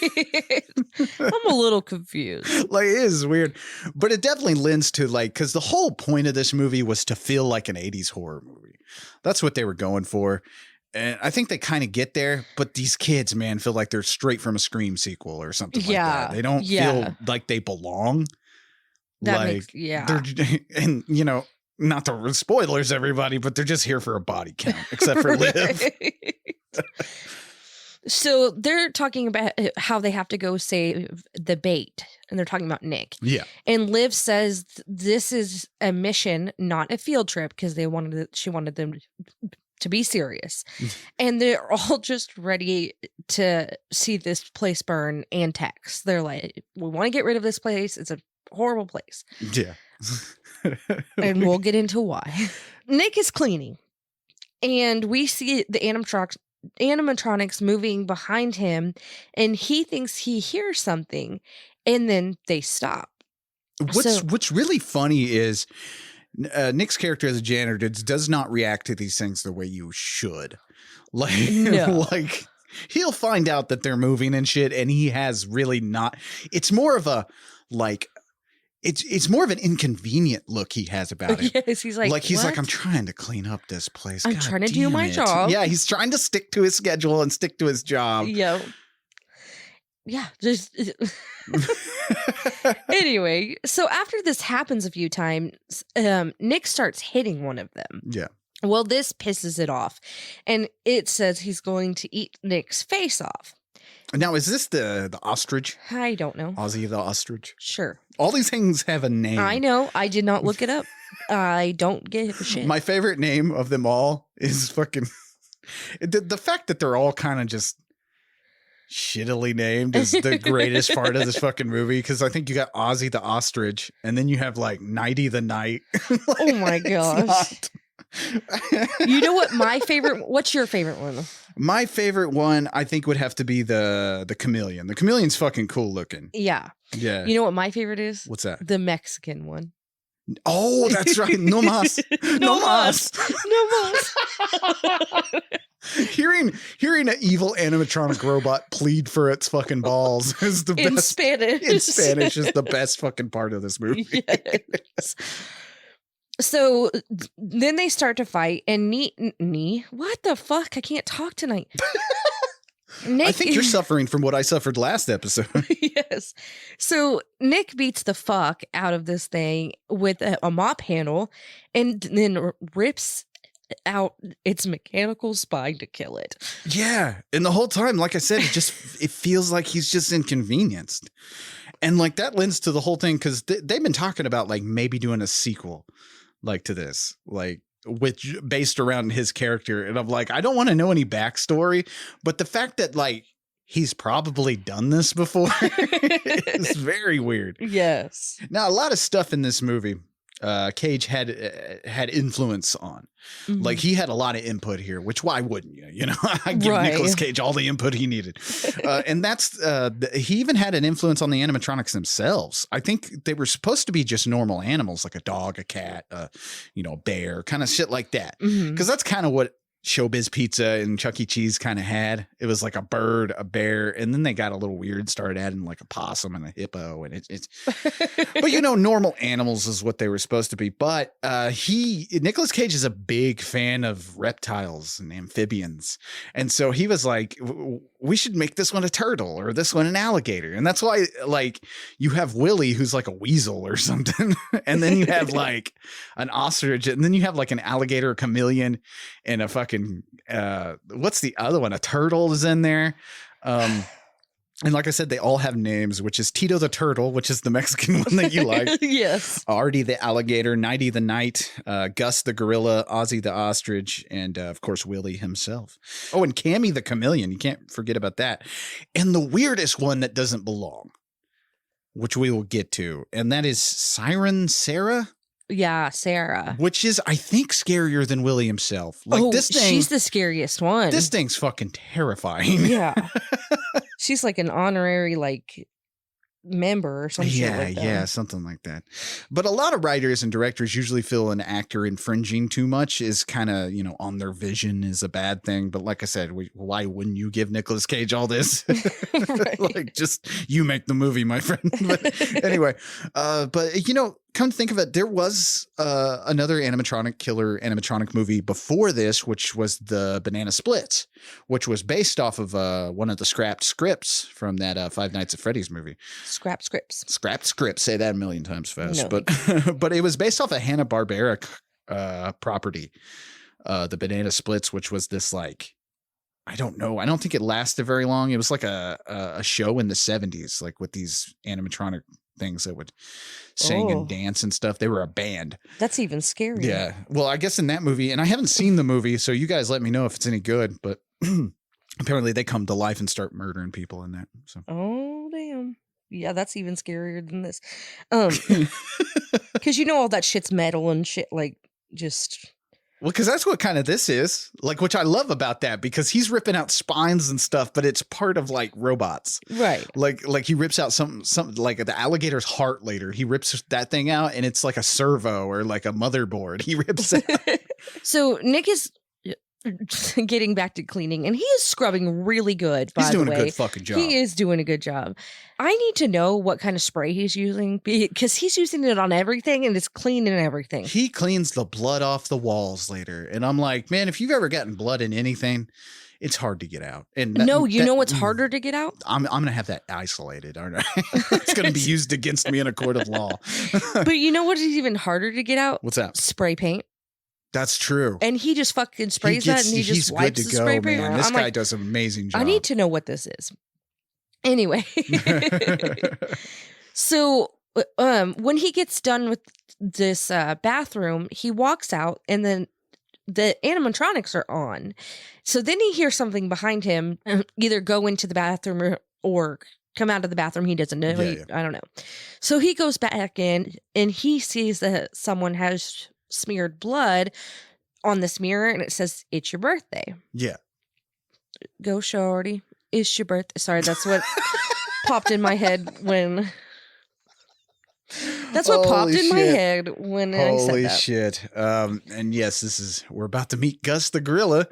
I'm a little confused. like, it is weird. But it definitely lends to like, because the whole point of this movie was to feel like an 80s horror movie. That's what they were going for. And I think they kind of get there, but these kids, man, feel like they're straight from a Scream sequel or something like that. They don't feel like they belong. That like, makes, yeah. They're, and, you know, not to spoilers, everybody, but they're just here for a body count, except for Liv. So they're talking about how they have to go save the bait, and they're talking about Nic. Yeah. And Liv says this is a mission, not a field trip, because she wanted them to be serious. And they're all just ready to see this place burn and text. They're like, we want to get rid of this place. It's a horrible place. Yeah. And we'll get into why. Nic is cleaning, and we see the animatronics moving behind him, and he thinks he hears something, and then they stop. What's really funny is Nic's character as a janitor does not react to these things the way you should. Like, No. like he'll find out that they're moving and shit, and he has really not. It's more of a like. It's more of an inconvenient look he has about it. Yes, he's like, I'm trying to clean up this place. I'm God trying to do damn my it." job. Yeah, he's trying to stick to his schedule and stick to his job. Yeah. Just anyway, so after this happens a few times, Nic starts hitting one of them. Yeah. Well, this pisses it off, and it says he's going to eat Nic's face off. Now, is this the ostrich? I don't know. Ozzy the ostrich? Sure. All these things have a name. I know. I did not look it up. I don't give a shit. My favorite name of them all is fucking the fact that they're all kind of just shittily named is the greatest part of this fucking movie, because I think you got Ozzy the ostrich, and then you have like Nighty the night. Like, oh my gosh. You know what what's your favorite one? My favorite one, I think, would have to be the chameleon. The chameleon's fucking cool looking. Yeah. Yeah. You know what my favorite is? What's that? The Mexican one. Oh, that's right. No mas. No mas. No mas. Hearing an evil animatronic robot plead for its fucking balls is the In best. Spanish. In Spanish is the best fucking part of this movie. Yes. So then they start to fight, and what the fuck? I can't talk tonight. Nic, I think you're suffering from what I suffered last episode. Yes. So Nic beats the fuck out of this thing with a mop handle, and then rips out its mechanical spine to kill it. Yeah. And the whole time, like I said, it feels like he's just inconvenienced. And like that lends to the whole thing because they've been talking about like maybe doing a sequel like to this, like which based around his character. And I'm like, I don't want to know any backstory, but the fact that like he's probably done this before is very weird. Yes. Now, a lot of stuff in this movie, Cage had influence on. Mhm. Like he had a lot of input here, which why wouldn't you? You know, I give Right. Nicolas Cage all the input he needed. And that's he even had an influence on the animatronics themselves. I think they were supposed to be just normal animals like a dog, a cat, a bear, kind of shit like that. Mhm. Because that's kind of what Showbiz Pizza and Chuck E. Cheese kind of had. It was like a bird, a bear, and then they got a little weird, started adding like a possum and a hippo, and it's but normal animals is what they were supposed to be. But Nicolas Cage is a big fan of reptiles and amphibians, and so he was like, we should make this one a turtle or this one an alligator, and that's why like you have Willy, who's like a weasel or something, and then you have like an ostrich, and then you have like an alligator, a chameleon, and a fucking what's the other one? A turtle is in there. And like I said, they all have names, which is Tito the Turtle, which is the Mexican one that you like. Yes. Artie the Alligator, Nighty the Knight, Gus the Gorilla, Ozzy the Ostrich, and of course, Willy himself. Oh, and Cammy the Chameleon. You can't forget about that. And the weirdest one that doesn't belong, which we will get to, and that is Siren Sarah. Yeah, Sarah. Which is, I think, scarier than Willy himself. Like this thing, she's the scariest one. This thing's fucking terrifying. Yeah. She's like an honorary member or something. Yeah, something like that. But a lot of writers and directors usually feel an actor infringing too much is kind of, on their vision is a bad thing. But like I said, why wouldn't you give Nicolas Cage all this? Right. Like, just you make the movie, my friend. But anyway, come to think of it, there was another killer animatronic movie before this, which was the Banana Splits, which was based off of one of the scrapped scripts from that Five Nights at Freddy's movie. Scrapped scripts. Scrapped scripts. Say that a million times fast. No. But it was based off a Hanna-Barbera property, the Banana Splits, which was this like, I don't know. I don't think it lasted very long. It was like a show in the 70s, like with these animatronic things that would sing and dance and stuff. They were a band. That's even scarier. Yeah. Well, I guess in that movie, and I haven't seen the movie, so you guys let me know if it's any good, but apparently they come to life and start murdering people in that. So. Oh, damn. Yeah, that's even scarier than this. Because all that shit's metal and shit, like, just... Well, because that's what kind of this is, like, which I love about that, because he's ripping out spines and stuff, but it's part of like robots, right? Like he rips out some like the alligator's heart later. He rips that thing out, and it's like a servo or like a motherboard. He rips it out. So Nick is getting back to cleaning, and he is scrubbing really good. By He's doing the way, a good fucking job. He is doing a good job. I need to know what kind of spray he's using because he's using it on everything and it's cleaning everything. He cleans the blood off the walls later, and I'm like, man, if you've ever gotten blood in anything, it's hard to get out. And know what's harder to get out? I'm gonna have that isolated, aren't I? It's gonna be used against me in a court of law. But you know what is even harder to get out? What's that? Spray paint. That's true. And he just fucking sprays that and he just wipes the spray paint around. This guy does an amazing job. I need to know what this is. Anyway. So when he gets done with this bathroom, he walks out and then the animatronics are on. So then he hears something behind him, either go into the bathroom or come out of the bathroom. He doesn't know. I don't know. So he goes back in and he sees that someone has smeared blood on this mirror and it says, "It's your birthday." Yeah. Go shorty. It's your birthday. Sorry, that's what popped in my head when... That's what popped in my head when I said that. Holy shit. And yes, we're about to meet Gus the Gorilla.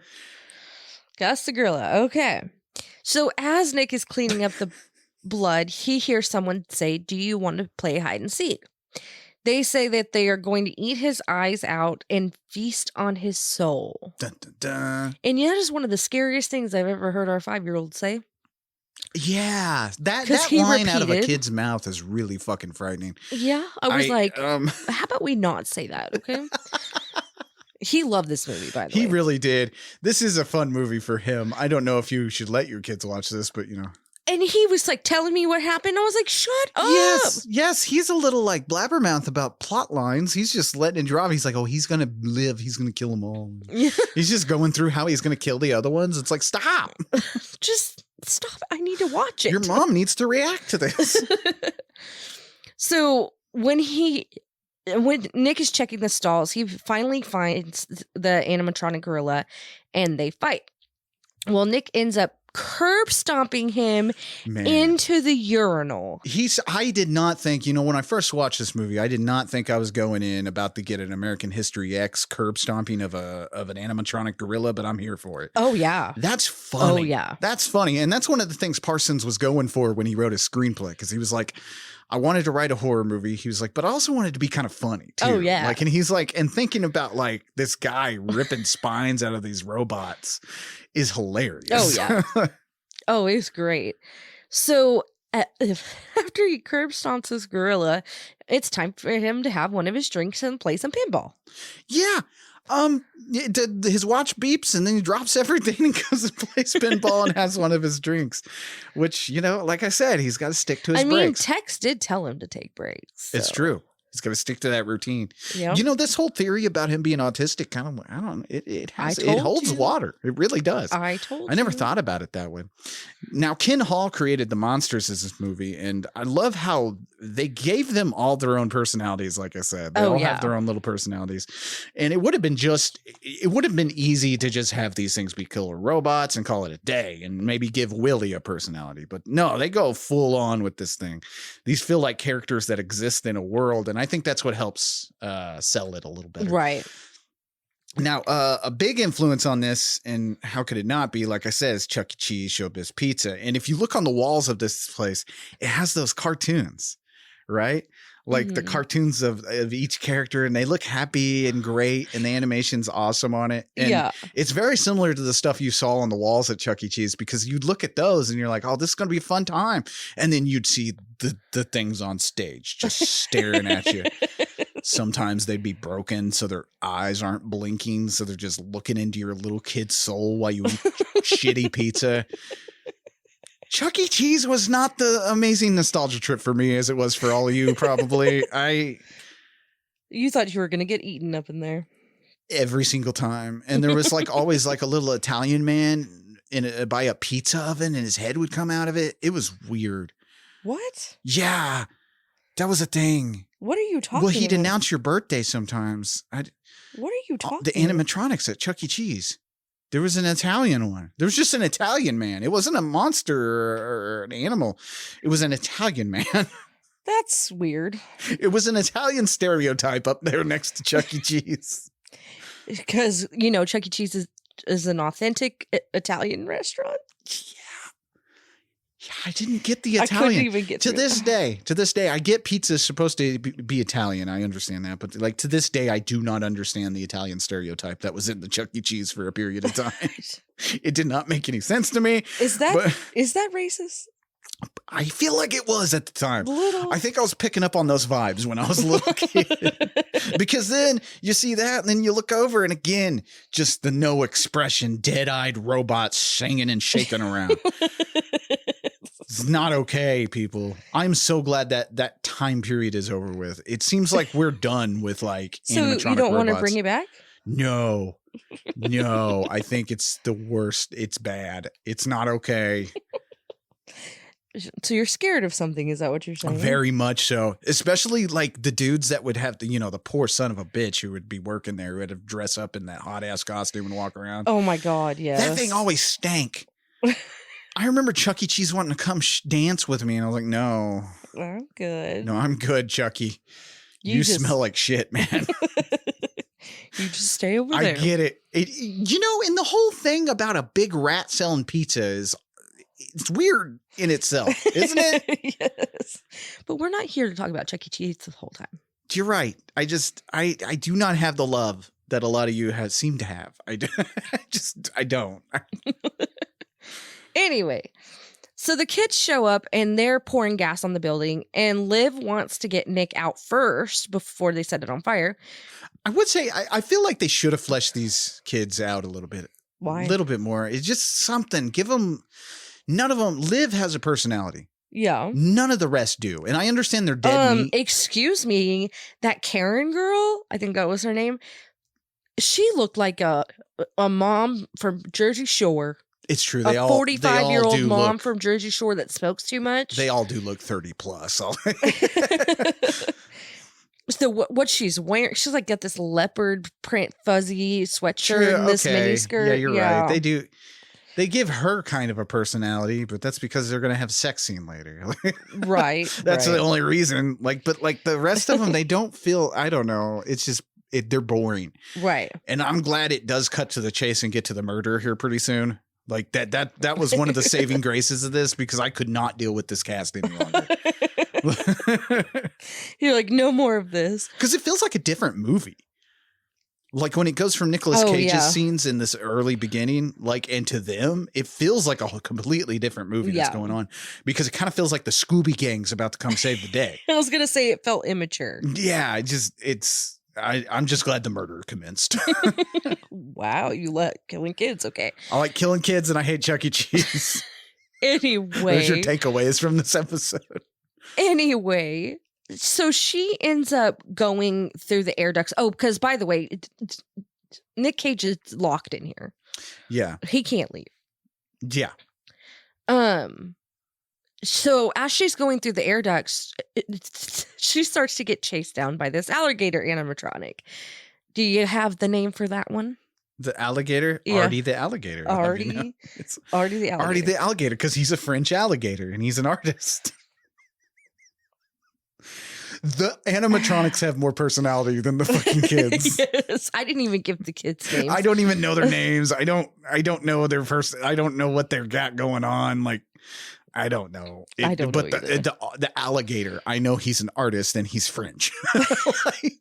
Gus the Gorilla. Okay. So as Nick is cleaning up the blood, he hears someone say, "Do you want to play hide and seek?" They say that they are going to eat his eyes out and feast on his soul. Dun, dun, dun. And that is one of the scariest things I've ever heard our 5-year-old say. Yeah, that he line out of a repeated- kid's mouth is really fucking frightening. Yeah, I was like, um, how about we not say that, okay? He loved this movie, by the way. He really did. This is a fun movie for him. I don't know if you should let your kids watch this, but And he was like telling me what happened. I was like, shut up. Yes. He's a little like blabbermouth about plot lines. He's just letting it drop. He's like, oh, he's going to live. He's going to kill them all. He's just going through how he's going to kill the other ones. It's like, stop. Just stop. I need to watch it. Your mom needs to react to this. So when Nick is checking the stalls, he finally finds the animatronic gorilla and they fight. Well, Nick ends up curb stomping him into the urinal. I did not think, when I first watched this movie, I did not think I was going in about to get an American History X curb stomping of an animatronic gorilla, but I'm here for it. Oh, yeah. That's funny. Oh, yeah. That's funny. And that's one of the things Parsons was going for when he wrote his screenplay, because he was like, I wanted to write a horror movie. He was like, but I also wanted to be kind of funny too. Oh, yeah. Like, and he's like, and thinking about like this guy ripping spines out of these robots is hilarious. Oh, yeah. Oh, it was great. So after he curb stomps this gorilla, it's time for him to have one of his drinks and play some pinball. Yeah. His watch beeps and then he drops everything and goes and plays pinball and has one of his drinks, which, like I said, he's got to stick to his breaks. Tex did tell him to take breaks. So. It's true. He's got to stick to that routine. Yep. This whole theory about him being autistic it holds water. It really does. I never thought about it that way. Now, Ken Hall created the monsters in this movie, and I love how they gave them all their own personalities. Like I said, they all have their own little personalities, and it would have been easy to just have these things be killer robots and call it a day, and maybe give Willy a personality. But no, they go full on with this thing. These feel like characters that exist in a world, and I think that's what helps sell it a little better. Right. Now, a big influence on this, and how could it not be, like I said, is Chuck E. Cheese Showbiz Pizza. And if you look on the walls of this place, it has those cartoons, right? Like the cartoons of each character, and they look happy and great, and the animation's awesome on it. And it's very similar to the stuff you saw on the walls at Chuck E. Cheese, because you'd look at those and you're like, oh, this is going to be a fun time. And then you'd see the things on stage just staring at you. Sometimes they'd be broken, so their eyes aren't blinking, so they're just looking into your little kid's soul while you eat shitty pizza. Chuck E. Cheese was not the amazing nostalgia trip for me as it was for all of you, probably. You thought you were going to get eaten up in there. Every single time. And there was always a little Italian man by a pizza oven, and his head would come out of it. It was weird. What? Yeah. That was a thing. What are you talking about? Well, he'd announce your birthday sometimes. What are you talking about? The animatronics at Chuck E. Cheese. There was an Italian one. There was just an Italian man. It wasn't a monster or an animal. It was an Italian man. That's weird. It was an Italian stereotype up there next to Chuck E. Cheese. Because, Chuck E. Cheese is an authentic Italian restaurant. Yeah, I didn't get the Italian. I couldn't even get to this day, I get pizza supposed to be Italian. I understand that, but to this day, I do not understand the Italian stereotype that was in the Chuck E. Cheese for a period of time. It did not make any sense to me. Is that racist? I feel like it was at the time. I think I was picking up on those vibes when I was a little kid. Because then you see that, and then you look over, and again, just the no expression, dead-eyed robots singing and shaking around. It's not okay, people. I'm so glad that time period is over with. It seems like we're done with animatronic robots. So you don't want to bring it back? No. I think it's the worst. It's bad. It's not okay. So you're scared of something, is that what you're saying? Very much so. Especially the dudes that would have the poor son of a bitch who would be working there, who had to dress up in that hot ass costume and walk around. Oh my God, yeah. That thing always stank. I remember Chuck E. Cheese wanting to come dance with me, and I was like, no. I'm good. No, I'm good, Chucky. You smell like shit, man. You just stay over there. I get it. And the whole thing about a big rat selling pizza it's weird in itself, isn't it? Yes. But we're not here to talk about Chuck E. Cheese the whole time. You're right. I do not have the love that a lot of you seem to have. I don't. Anyway, so the kids show up and they're pouring gas on the building, and Liv wants to get Nick out first before they set it on fire. I would say I feel like they should have fleshed these kids out a little bit. Why? A little bit more. It's just something. Give them None of them. Liv has a personality. Yeah. None of the rest do. And I understand they're dead meat. Excuse me, that Karen girl, I think that was her name. She looked like a mom from Jersey Shore. It's true. A 45-year-old mom from Jersey Shore that smokes too much. They all do look 30 plus. So what she's wearing, she's like got this leopard print fuzzy sweatshirt and this mini skirt. Yeah, you're right. They do. They give her kind of a personality, but that's because they're going to have sex scene later. Right. That's the only reason. But the rest of them, they don't feel, I don't know. It's just, they're boring. Right. And I'm glad it does cut to the chase and get to the murder here pretty soon. Like that was one of the saving graces of this, because I could not deal with this cast any longer. You're like, no more of this. Because it feels like a different movie. Like when it goes from Nicolas Cage's scenes in this early beginning, like into them, it feels like a completely different movie that's going on, because it kind of feels like the Scooby Gang's about to come save the day. I was gonna say it felt immature. Yeah, I'm just glad the murder commenced. Wow, you like killing kids? Okay, I like killing kids and I hate Chuck E. Cheese. Anyway, there's your takeaways from this episode. Anyway. So she ends up going through the air ducts. Oh, because by the way, Nic Cage is locked in here. Yeah. He can't leave. Yeah. So as she's going through the air ducts, she starts to get chased down by this alligator animatronic. Do you have the name for that one? The alligator? Yeah. Artie the alligator. Artie. It's Artie the alligator. Artie the alligator, because he's a French alligator and he's an artist. The animatronics have more personality than the fucking kids. Yes, I didn't even give the kids names. I don't even know their names. I don't know their first. I don't know what they've got going on. Like, I don't know. But the alligator, I know he's an artist and he's French.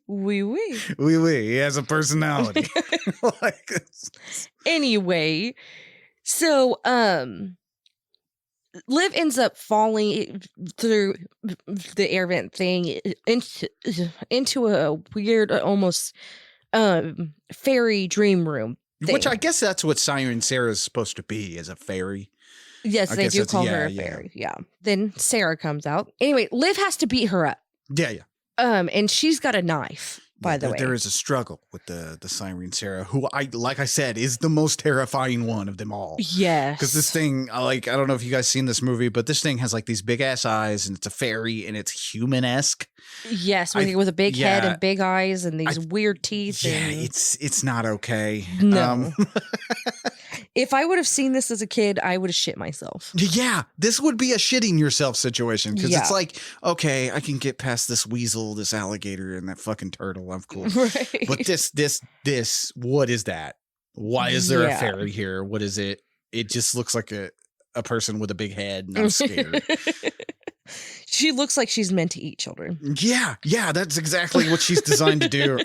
Oui, oui. Oui, oui. He has a personality. Anyway, so Liv ends up falling through the air vent thing into a weird, almost fairy dream room thing. Which I guess that's what Siren Sarah is supposed to be, as a fairy. Yes, they do call her a fairy. Yeah. Then Sarah comes out. Anyway, Liv has to beat her up. Yeah, yeah. And she's got a knife. By the way, there is a struggle with the Siren Sarah, who like I said, is the most terrifying one of them all. Yes. Because this thing, I don't know if you guys seen this movie, but this thing has like these big ass eyes, and it's a fairy, and it's human-esque. Yes, with a big head and big eyes and these weird teeth. Yeah, it's not okay. No. If I would have seen this as a kid, I would have shit myself. Yeah, this would be a shitting yourself situation, because it's like, okay, I can get past this weasel, this alligator, and that fucking turtle. I'm cool. Right. But this, what is that? Why is there a fairy here? What is it? It just looks like a person with a big head, and I'm scared. She looks like she's meant to eat children. Yeah, that's exactly what she's designed to do.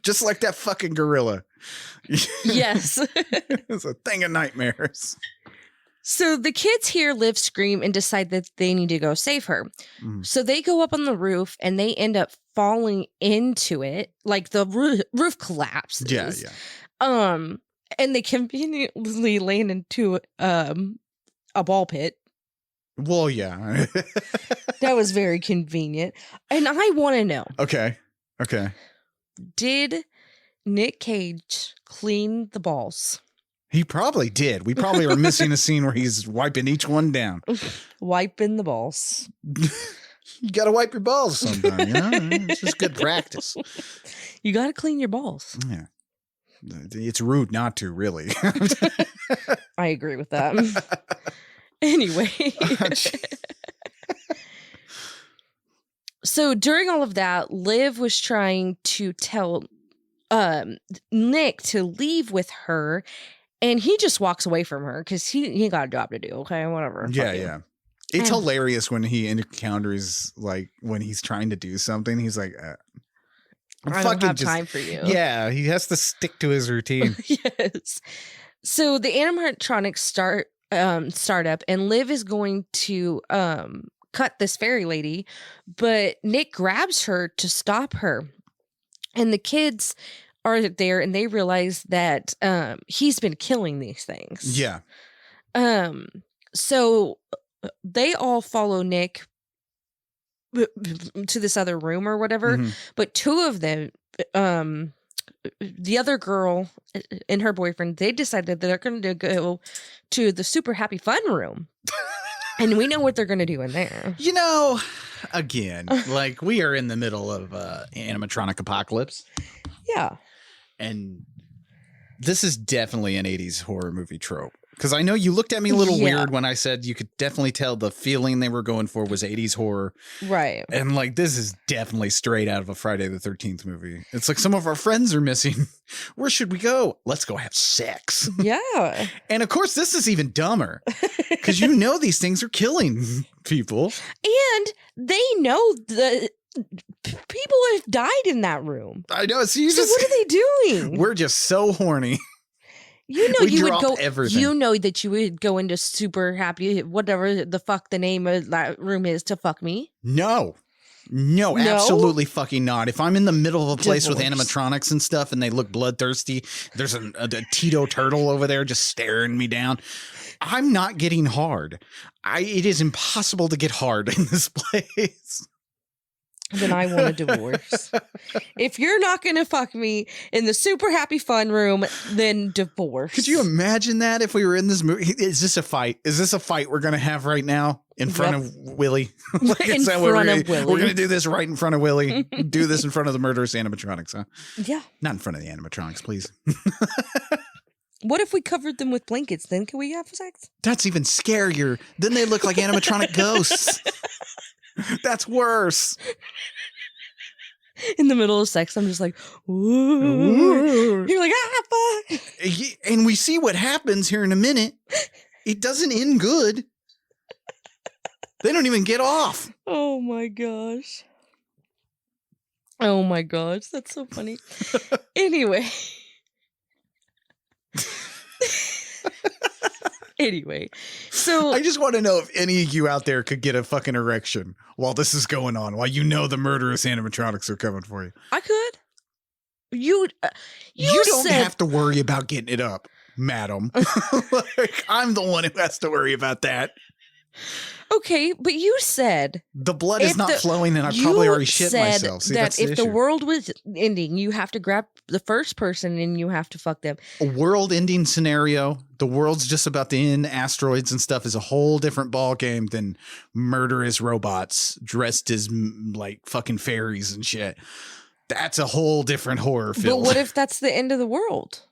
Just like that fucking gorilla. Yes. It's a thing of nightmares. So the kids hear Liv scream and decide that they need to go save her. So they go up on the roof and they end up falling into it. Like the roof collapses. Yeah. And they conveniently land into a ball pit. Well, yeah. That was very convenient. And I want to know. Okay. Did Nic Cage clean the balls? He probably did. We probably are missing a scene where he's wiping each one down. Wiping the balls. You got to wipe your balls sometime, you know? It's just good practice. You got to clean your balls. Yeah. It's rude not to, really. I agree with that. Anyway. So during all of that, Liv was trying to tell Nick to leave with her, and he just walks away from her because he got a job to do. Okay, whatever. Yeah. It's hilarious when he encounters, like, when he's trying to do something, he's like, I don't have time for you. Yeah, he has to stick to his routine. Yes. So the animatronics start up, and Liv is going to cut this fairy lady, but Nick grabs her to stop her, and the kids are there and they realize that he's been killing these things. Yeah. So they all follow Nic to this other room or whatever, but two of them, the other girl and her boyfriend, they decided that they're going to go to the super happy fun room. And we know what they're going to do in there. You know, again, like we are in the middle of animatronic apocalypse. Yeah. And this is definitely an 80s horror movie trope. Because I know you looked at me a little weird when I said you could definitely tell the feeling they were going for was 80s horror. Right. And like, this is definitely straight out of a Friday the 13th movie. It's like some of our friends are missing. Where should we go? Let's go have sex. Yeah. And of course, this is even dumber. Because you know these things are killing people. And they know the people have died in that room. I know. So what are they doing? We're just so horny. You know, you would go. Everything. You know that you would go into super happy, whatever the fuck the name of that room is, to fuck me. No, absolutely fucking not. If I'm in the middle of a place with animatronics and stuff, and they look bloodthirsty, there's a Tito turtle over there just staring me down. I'm not getting hard. It is impossible to get hard in this place. Then I want a divorce. If you're not going to fuck me in the super happy fun room, then divorce. Could you imagine that if we were in this movie? Is this a fight? Is this a fight we're going to have right now in front of Willy? In front of Willy. We're going to do this right in front of Willy. Do this in front of the murderous animatronics, huh? Yeah. Not in front of the animatronics, please. What if we covered them with blankets? Then can we have sex? That's even scarier. Then they look like animatronic ghosts. That's worse. In the middle of sex, I'm just like, ooh. You're like, fuck. And we see what happens here in a minute. It doesn't end good. They don't even get off. Oh my gosh. Oh my gosh. That's so funny. Anyway. So I just want to know if any of you out there could get a fucking erection while this is going on, while you know the murderous animatronics are coming for you. I could. You don't have to worry about getting it up, madam. Like, I'm the one who has to worry about that. Okay, but you said the blood is not flowing, and I probably already shit myself. See, that if the world was ending, you have to grab the first person and you have to fuck them. A world-ending scenario, the world's just about to end, asteroids and stuff, is a whole different ball game than murderous robots dressed as like fucking fairies and shit. That's a whole different horror film. But what if that's the end of the world?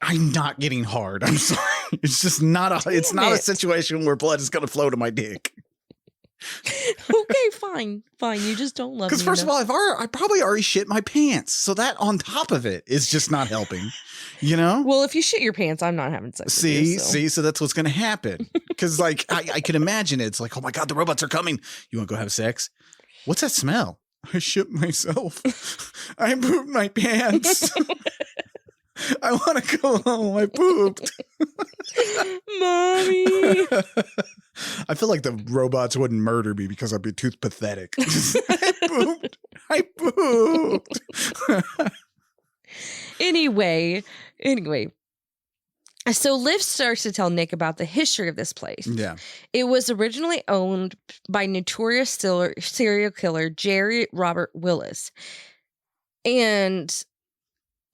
I'm not getting hard. I'm sorry. It's just not a situation where blood is going to flow to my dick. Okay, fine. You just don't love me. Because first of all, I probably already shit my pants. So that on top of it is just not helping, you know? Well, if you shit your pants, I'm not having sex with you, so. So that's what's going to happen. Because like, I can imagine it's like, oh my God, the robots are coming. You want to go have sex? What's that smell? I shit myself. I pooped my pants. I want to go home. I pooped. Mommy. I feel like the robots wouldn't murder me because I'd be too pathetic. I pooped. Anyway. So Liv starts to tell Nic about the history of this place. Yeah. It was originally owned by notorious serial killer Jerry Robert Willis. And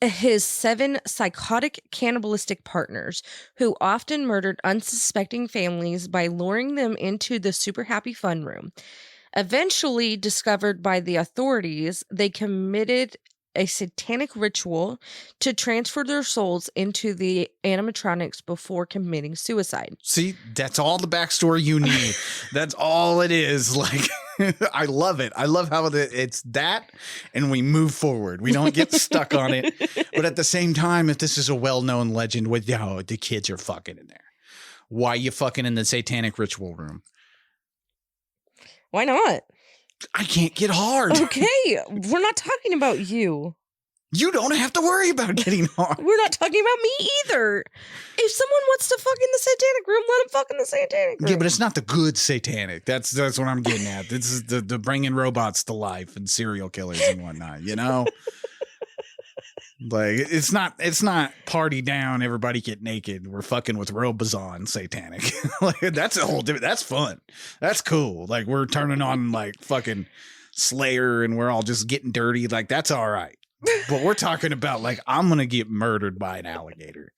his 7 psychotic cannibalistic partners who often murdered unsuspecting families by luring them into the super happy fun room. Eventually discovered by the authorities, they committed a satanic ritual to transfer their souls into the animatronics before committing suicide. See, that's all the backstory you need. That's all it is. Like, I love it. I love how it's that, and we move forward. We don't get stuck on it. But at the same time, if this is a well-known legend with, the kids are fucking in there. Why you fucking in the satanic ritual room? Why not? I can't get hard. Okay, we're not talking about you. You don't have to worry about getting hard. We're not talking about me either. If someone wants to fuck in the satanic room, let them fuck in the satanic room. Yeah, but it's not the good satanic. That's what I'm getting at. This is the bringing robots to life and serial killers and whatnot, you know? Like it's not party down, everybody get naked. We're fucking with robes on, satanic. Like that's a whole different. That's fun. That's cool. Like we're turning on like fucking Slayer and we're all just getting dirty. Like that's all right. But we're talking about like I'm gonna get murdered by an alligator.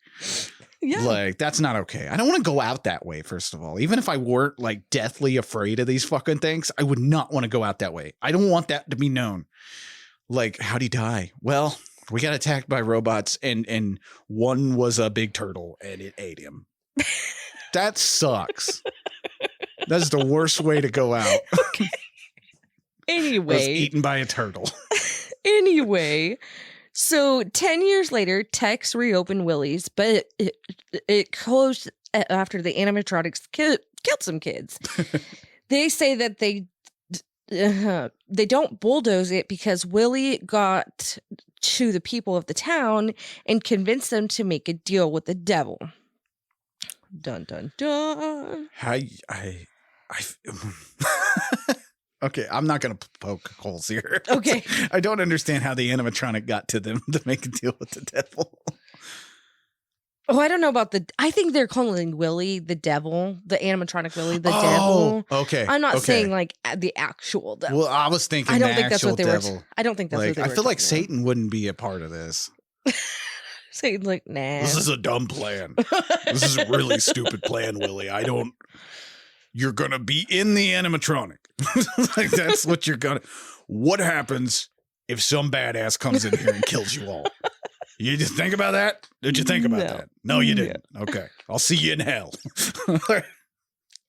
Yeah. Like that's not okay. I don't want to go out that way. First of all, even if I weren't like deathly afraid of these fucking things, I would not want to go out that way. I don't want that to be known. Like how'd he die? Well. We got attacked by robots and one was a big turtle and it ate him. That sucks. That's the worst way to go out. Okay. Anyway. Was eaten by a turtle. Anyway. So 10 years later, Tex reopened Willy's, but it closed after the animatronics killed some kids. They say that they don't bulldoze it because Willy got to the people of the town and convinced them to make a deal with the devil. Dun dun dun. Okay, I'm not gonna poke holes here. Okay. I don't understand how the animatronic got to them to make a deal with the devil. Oh, I don't know about I think they're calling Willy the devil, the animatronic Willy the devil. Okay. I'm not saying like the actual devil. Well, I was thinking I don't the think that's actual what they devil. were. I don't think that's Like, what they were. I feel like talking Satan wouldn't be a part of this. about. Satan's like, nah. This is a dumb plan. This is a really stupid plan, Willy. You're gonna be in the animatronic. Like that's what you're gonna. What happens if some badass comes in here and kills you all? You just think about that? Did you think about that? No, you didn't. Okay. I'll see you in hell.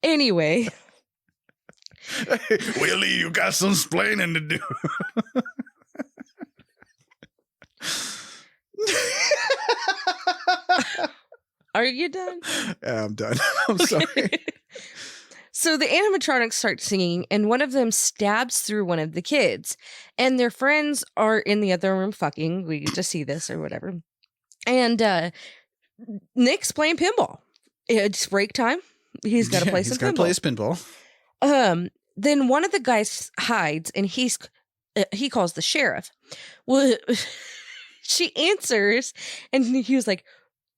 Anyway. Willy, you got some splaining to do. Are you done? Yeah, I'm done. I'm sorry. So the animatronics start singing, and one of them stabs through one of the kids, and their friends are in the other room fucking. We get to see this or whatever. And Nick's playing pinball. It's break time. He's got to play some pinball. He's got to play his pinball. Then one of the guys hides, and he calls the sheriff. Well, she answers, and he was like,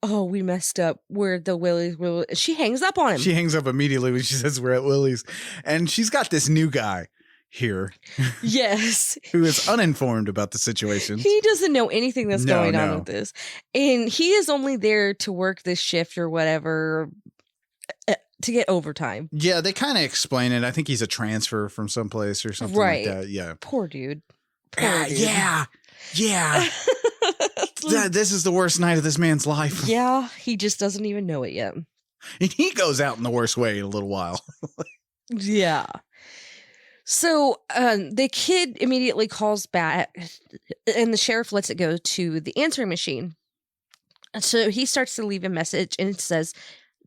"Oh, we messed up. We're the Willy's." She hangs up on him. She hangs up immediately when she says we're at Willy's. And she's got this new guy here. Yes. Who is uninformed about the situation. He doesn't know anything that's going on with this. And he is only there to work this shift or whatever to get overtime. Yeah, they kind of explain it. I think he's a transfer from someplace or something like that. Yeah. Poor dude. Yeah. This is the worst night of this man's life. Yeah, he just doesn't even know it yet. And he goes out in the worst way in a little while. Yeah. So the kid immediately calls back, and the sheriff lets it go to the answering machine. So he starts to leave a message, and it says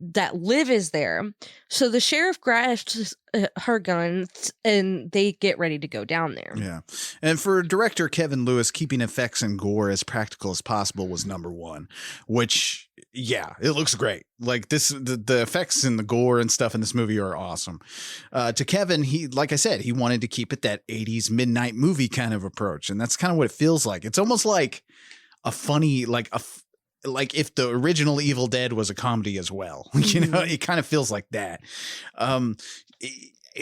that Liv is there. So the sheriff grabs her guns, and they get ready to go down there. Yeah. And for director Kevin Lewis, keeping effects and gore as practical as possible was number one, which, yeah, it looks great. Like the effects and the gore and stuff in this movie are awesome. To Kevin, he, like I said, he wanted to keep it that 80s midnight movie kind of approach. And that's kind of what it feels like. It's almost like a funny, like if the original Evil Dead was a comedy as well, you know, it kind of feels like that.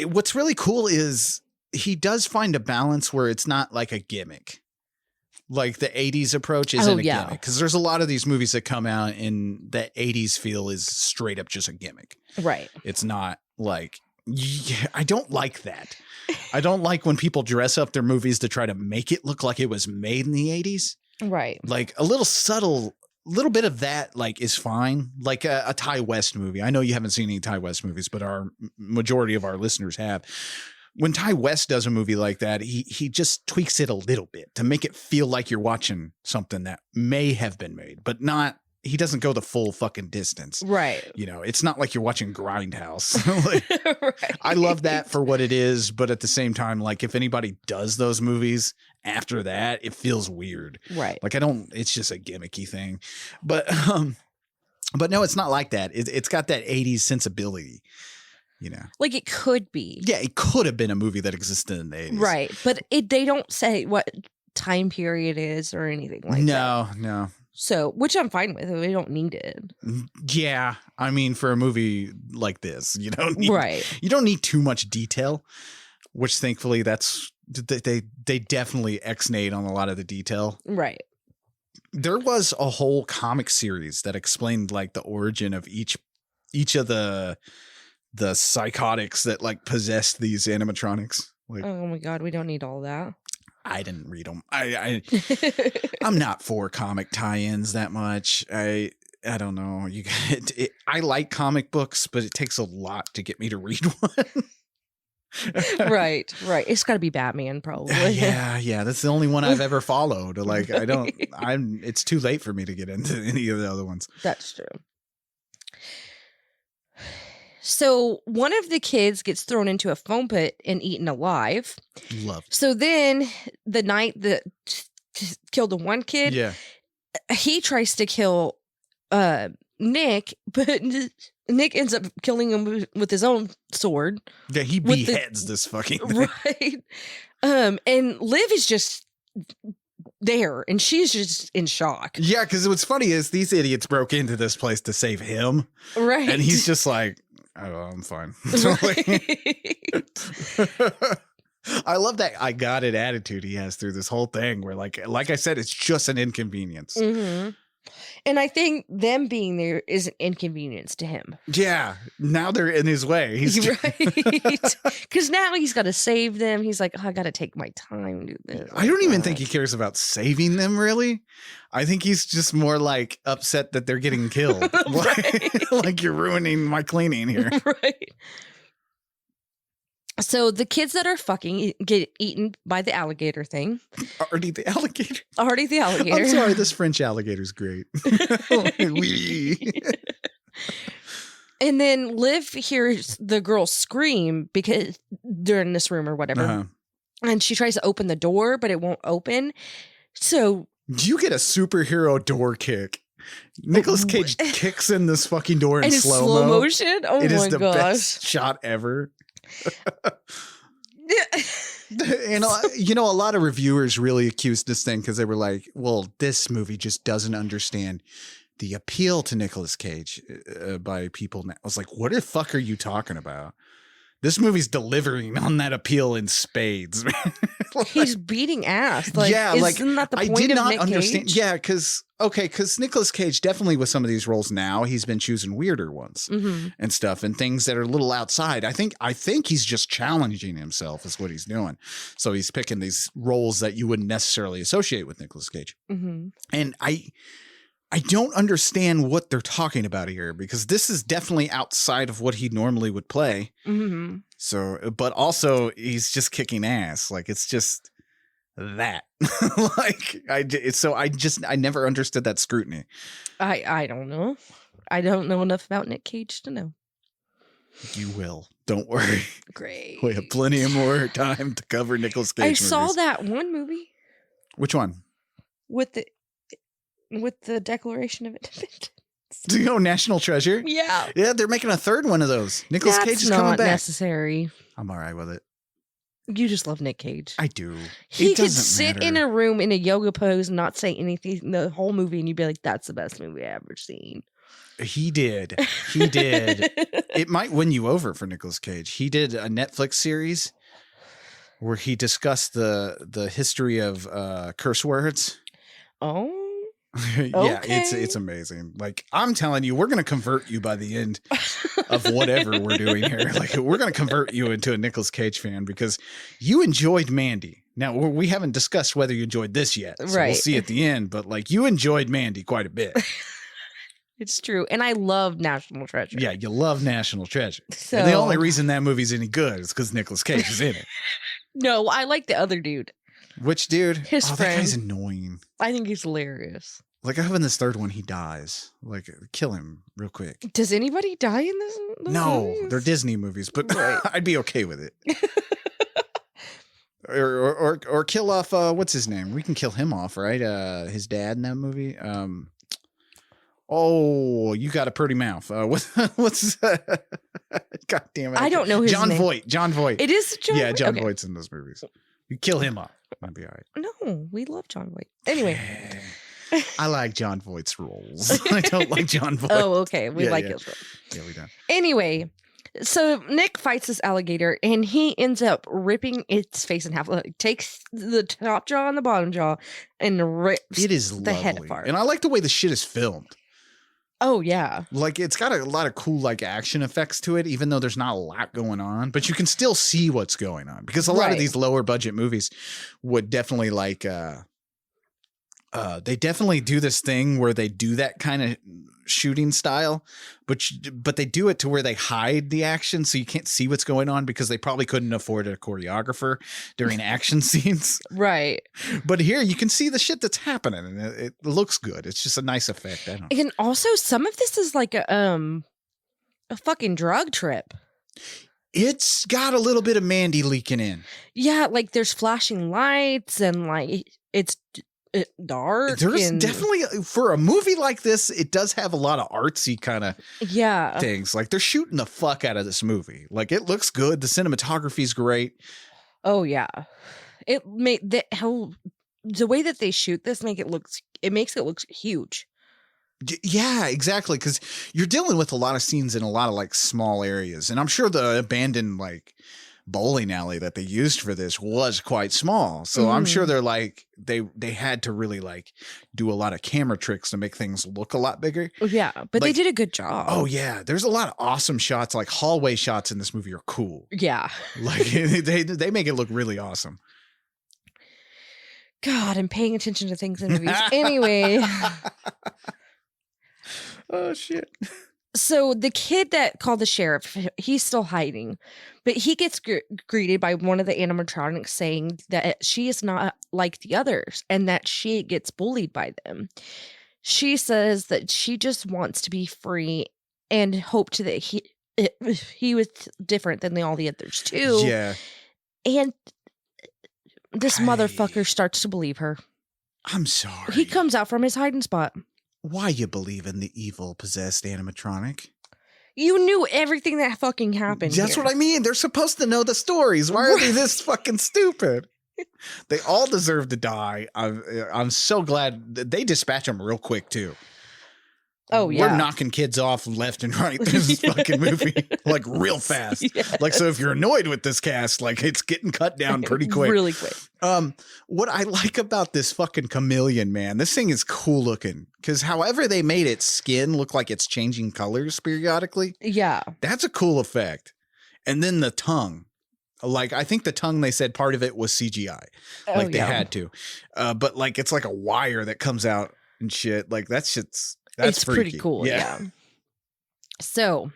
What's really cool is he does find a balance where it's not like a gimmick. Like the 80s approach isn't a gimmick. Because there's a lot of these movies that come out and that 80s feel is straight up just a gimmick. Right. It's not like, I don't like that. I don't like when people dress up their movies to try to make it look like it was made in the 80s. Right. Like a little bit of that like is fine. Like a Ty West movie. I know you haven't seen any Ty West movies, but our majority of our listeners have. When Ty West does a movie like that, he just tweaks it a little bit to make it feel like you're watching something that may have been made, but not. He doesn't go the full fucking distance. Right. You know, it's not like you're watching Grindhouse. Like, right. I love that for what it is, but at the same time, like if anybody does those movies after that, it feels weird. Right. Like it's just a gimmicky thing. But no, it's not like that. It's got that 80s sensibility, you know. Like it could be. Yeah, it could have been a movie that existed in the 80s. Right. But they don't say what time period is or anything like that. No. So, which I'm fine with. We don't need it. Yeah, I mean, for a movie like this, you don't need too much detail. Which, thankfully, they definitely ex-nayed on a lot of the detail. Right. There was a whole comic series that explained like the origin of each of the psychotics that like possessed these animatronics. Like, oh my God, we don't need all that. I didn't read them. I'm not for comic tie-ins that much. I don't know. I like comic books, but it takes a lot to get me to read one. Right. It's got to be Batman, probably. Yeah. That's the only one I've ever followed. Like, it's too late for me to get into any of the other ones. That's true. So one of the kids gets thrown into a foam pit and eaten alive. Love. So then the knight that killed the one kid, he tries to kill Nic, but Nic ends up killing him with his own sword. Yeah, he beheads this fucking thing. Right. And Liv is just there, and she's just in shock. Yeah, because what's funny is these idiots broke into this place to save him. Right. And he's just like, oh, I'm fine. Right. I love that I got it attitude he has through this whole thing where like I said, it's just an inconvenience. Mm-hmm. And I think them being there is an inconvenience to him. Yeah. Now they're in his way. He's right. Because now he's got to save them. He's like, oh, I got to take my time to do this. I don't even think he cares about saving them, really. I think he's just more like upset that they're getting killed. Like you're ruining my cleaning here. Right. So the kids that are fucking get eaten by the alligator thing. Artie the alligator. I'm sorry, this French alligator's great. And then Liv hears the girl scream because they're in this room or whatever. Uh-huh. And she tries to open the door, but it won't open. So you get a superhero door kick. Nicolas Cage kicks in this fucking door in slow motion. Oh my gosh. It is the best shot ever. And a lot of reviewers really accused this thing because they were like, well, this movie just doesn't understand the appeal to Nicolas Cage by people now. I was like, what the fuck are you talking about? This movie's delivering on that appeal in spades. He's beating ass. Like, yeah, isn't that the point I did of not Nic understand. Cage? Yeah, because Nicolas Cage definitely with some of these roles now, he's been choosing weirder ones and stuff and things that are a little outside. I think he's just challenging himself is what he's doing. So he's picking these roles that you wouldn't necessarily associate with Nicolas Cage. Mm-hmm. And I don't understand what they're talking about here because this is definitely outside of what he normally would play. Mm-hmm. So, but also he's just kicking ass. Like it's just that. Like I never understood that scrutiny. I don't know. I don't know enough about Nic Cage to know. You will. Don't worry. Great. We have plenty of more time to cover Nicolas Cage movies. saw that one movie. Which one? With the Declaration of Independence. Do you know National Treasure? Yeah. Yeah, they're making a third one of those. Nicolas Cage is coming back. That's not necessary. I'm all right with it. You just love Nic Cage. I do. He could sit in a room in a yoga pose and not say anything the whole movie, and you'd be like, that's the best movie I've ever seen. He did. It might win you over for Nicolas Cage. He did a Netflix series where he discussed the history of curse words. Oh. Yeah, it's amazing. Like I'm telling you, we're gonna convert you by the end of whatever we're doing here. Like we're gonna convert you into a Nicolas Cage fan because you enjoyed Mandy. Now we haven't discussed whether you enjoyed this yet, so right. We'll see at the end. But like you enjoyed Mandy quite a bit. It's true, and I love National Treasure. Yeah, you love National Treasure. So, and the only reason that movie's any good is because Nicolas Cage is in it. No, I like the other dude. Which dude? His friend. That guy's annoying. I think he's hilarious. Like I hope in this third one he dies. Like kill him real quick. Does anybody die in this? No, movies? They're Disney movies, but right. I'd be okay with it. or kill off what's his name? We can kill him off, right? His dad in that movie. Oh, you got a pretty mouth. What's God damn it! I don't know his John name. Voight. John Voight. It is John. Yeah, John okay. Voight's in those movies. You kill him off. It'll be all right. No, we love John Voight. Anyway. I like John Voight's roles. I don't like John Voight. Oh, okay. We Yeah, like yeah. his role. Yeah, we don't. Anyway, so Nic fights this alligator and he ends up ripping its face in half. Like, takes the top jaw and the bottom jaw and rips It is the lovely. head apart. And I like the way the shit is filmed. Oh, yeah. Like, it's got a lot of cool, like, action effects to it, even though there's not a lot going on. But you can still see what's going on. Because a lot of Right. these lower budget movies would definitely, like, they definitely do this thing where they do that kind of shooting style, but they do it to where they hide the action so you can't see what's going on because they probably couldn't afford a choreographer during action scenes. Right. But here you can see the shit that's happening and it looks good. It's just a nice effect. I don't know. And also, some of this is like a fucking drug trip. It's got a little bit of Mandy leaking in. Yeah, like there's flashing lights and like it's dark. There's and, definitely, for a movie like this, it does have a lot of artsy kind of yeah. things. Like they're shooting the fuck out of this movie. Like it looks good. The cinematography is great. Oh yeah, it made the way that they shoot this makes it look huge. Yeah, exactly. Because you're dealing with a lot of scenes in a lot of like small areas, and I'm sure the abandoned like bowling alley that they used for this was quite small. So I'm sure they're like they had to really like do a lot of camera tricks to make things look a lot bigger. Yeah, but they Like- did a good job. Oh yeah, there's a lot of awesome shots. Like hallway shots in this movie are cool. Yeah. Like they make it look really awesome. God, I'm paying attention to things in movies. Anyway, Oh shit. so the kid that called the sheriff, he's still hiding, but he gets greeted by one of the animatronics saying that she is not like the others and that she gets bullied by them. She says that she just wants to be free and hoped that he was different than all the others too. Yeah. And this motherfucker starts to believe her. I'm sorry. He comes out from his hiding spot. Why you believe in the evil possessed animatronic? You knew everything that fucking happened. That's what I mean. They're supposed to know the stories. Why are they this fucking stupid? They all deserve to die. I'm so glad that they dispatch them real quick too. Oh yeah, We're knocking kids off left and right through this fucking movie like real fast. Yes. Like, so if you're annoyed with this cast, like it's getting cut down pretty quick. really quick. What I like about this fucking chameleon, man, this thing is cool looking because however they made its skin look like it's changing colors periodically, Yeah, that's a cool effect. And then the tongue, like I think the tongue, they said part of it was CGI, like they had to, but like it's like a wire that comes out and shit. Like that's it's freaky. pretty cool. Yeah. So,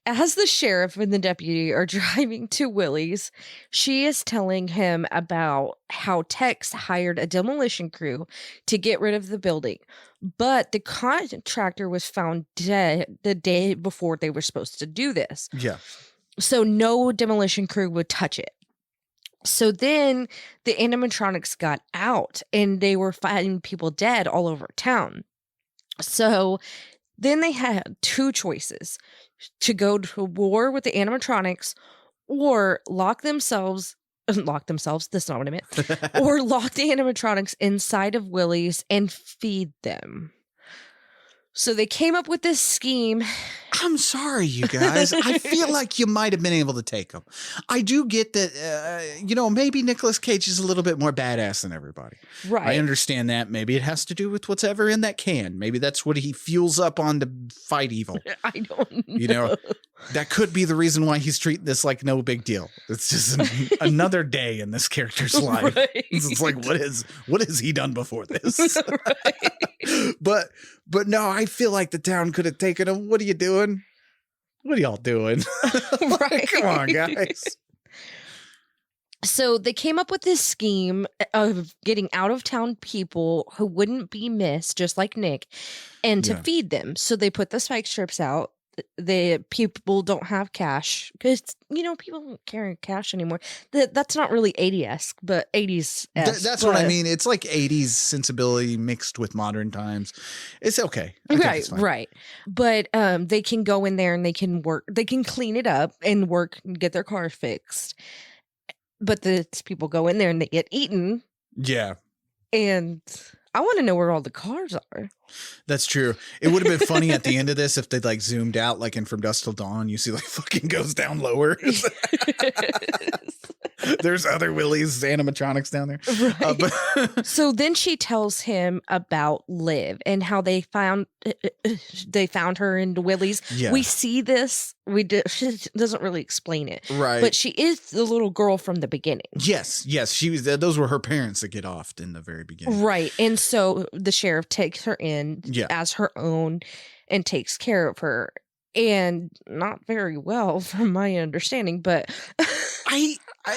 as the sheriff and the deputy are driving to Willy's, she is telling him about how Tex hired a demolition crew to get rid of the building, but the contractor was found dead the day before they were supposed to do this. Yeah. So no demolition crew would touch it. So then the animatronics got out and they were finding people dead all over town. So then they had two choices: to go to war with the animatronics or lock themselves, that's not what I meant, or lock the animatronics inside of Willy's and feed them. So they came up with this scheme. I'm sorry, you guys. I feel like you might have been able to take them. I do get that, maybe Nicolas Cage is a little bit more badass than everybody. Right. I understand that. Maybe it has to do with what's ever in that can. Maybe that's what he fuels up on to fight evil. I don't know. You know, that could be the reason why he's treating this like no big deal. It's just another day in this character's life. Right. It's like, what has he done before this? Right. But no, I feel like the town could have taken him. What are you doing? What are y'all doing? Right. Come on, guys. So they came up with this scheme of getting out of town people who wouldn't be missed, just like Nick, and to Yeah. feed them. So they put the spike strips out. The people don't have cash because people don't carry cash anymore. That's not really 80s, but 80s. That's what I mean. It's like 80s sensibility mixed with modern times. It's okay. I think it's fine. Right. But they can go in there and they can work. They can clean it up and work and get their car fixed. But the people go in there and they get eaten. Yeah. And I want to know where all the cars are. That's true. It would have been funny at the end of this if they like zoomed out, like in From Dusk Till Dawn, you see like fucking goes down lower. There's other Willys animatronics down there. Right. So then she tells him about Liv and how they found her in Willy's. Yeah. We see this. She doesn't really explain it. Right. But she is the little girl from the beginning. Yes. She was. Those were her parents that get off in the very beginning. Right. And so the sheriff takes her in as her own and takes care of her. And not very well, from my understanding, but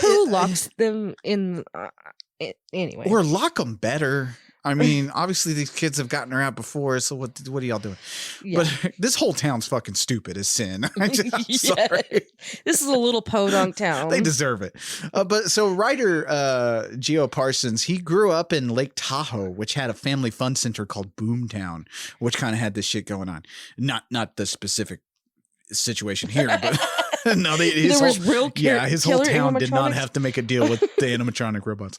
who locks them in anyway? Or lock them better. I mean, obviously these kids have gotten her out before, so what are y'all doing? Yeah. But this whole town's fucking stupid as sin. I'm sorry. This is a little podunk town. They deserve it. But so writer Geo Parsons, he grew up in Lake Tahoe, which had a family fun center called Boomtown, which kind of had this shit going on. Not the specific situation here, but no, his whole town did not have to make a deal with the animatronic robots.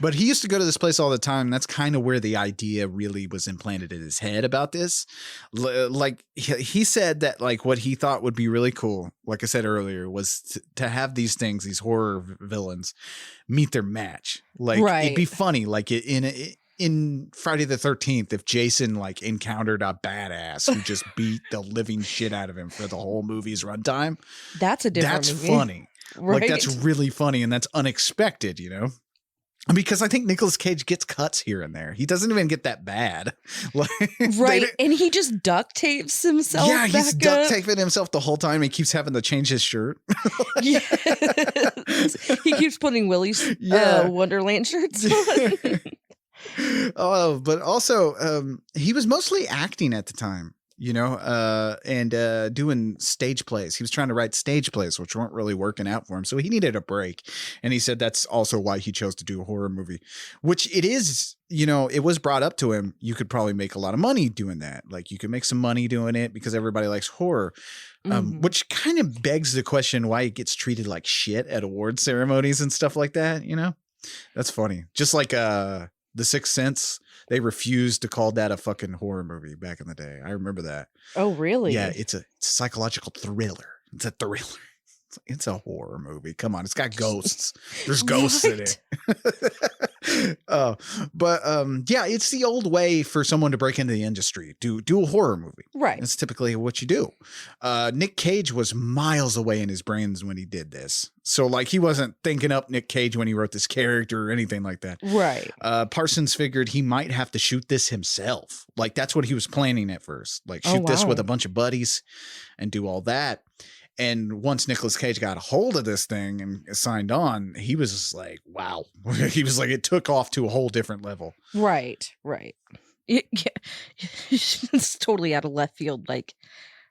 But he used to go to this place all the time. That's kind of where the idea really was implanted in his head about this. Like he said that like what he thought would be really cool, like I said earlier, was to have these things, these horror villains, meet their match. Like it'd be funny, like in Friday the 13th, if Jason like encountered a badass who just beat the living shit out of him for the whole movie's runtime, that's movie. Funny. Right? Like that's really funny and that's unexpected, you know? Because I think Nicolas Cage gets cuts here and there. He doesn't even get that bad. Like, right. And he just duct tapes himself. Yeah, he's duct up. taping himself the whole time. He keeps having to change his shirt. Yes. He keeps putting Willy's Wonderland shirts on. Oh, but also he was mostly acting at the time, you know, and doing stage plays. He was trying to write stage plays, which weren't really working out for him. So he needed a break. And he said that's also why he chose to do a horror movie, which it is, you know, it was brought up to him. You could probably make a lot of money doing that. Like you could make some money doing it because everybody likes horror, which kind of begs the question why it gets treated like shit at award ceremonies and stuff like that. You know, that's funny. Just like, The Sixth Sense, they refused to call that a fucking horror movie back in the day. I remember that. Oh, really? Yeah, it's a psychological thriller. It's a thriller. It's a horror movie. Come on, it's got ghosts. There's ghosts in it. Yeah, it's the old way for someone to break into the industry. Do a horror movie. Right. That's typically what you do. Nic Cage was miles away in his brains when he did this. So like he wasn't thinking up Nic Cage when he wrote this character or anything like that. Right. Parsons figured he might have to shoot this himself. Like that's what he was planning at first. Like shoot this with a bunch of buddies and do all that. And once Nicolas Cage got a hold of this thing and signed on, he was just like, wow. He was like, it took off to a whole different level. Right. It's totally out of left field. Like,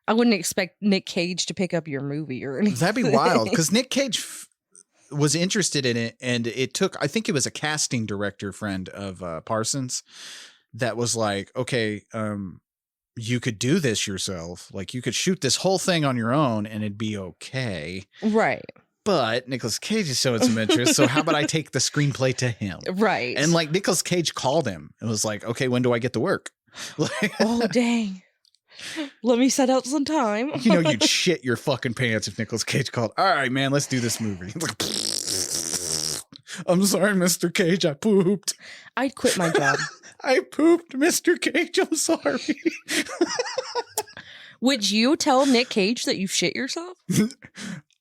I wouldn't expect Nic Cage to pick up your movie or anything. That'd be wild because Nic Cage was interested in it. And it took, I think it was a casting director friend of Parsons that was like, okay, you could do this yourself. Like you could shoot this whole thing on your own and it'd be okay. Right. But Nicolas Cage is showing some interest. So how about I take the screenplay to him? Right. And like Nicolas Cage called him. It was like, okay, when do I get to work? Oh, dang. Let me set out some time. You know, you'd shit your fucking pants if Nicolas Cage called. All right, man, let's do this movie. I'm sorry, Mr. Cage, I pooped. I'd quit my job. I pooped, Mr. Cage. I'm sorry. Would you tell Nic Cage that you shit yourself?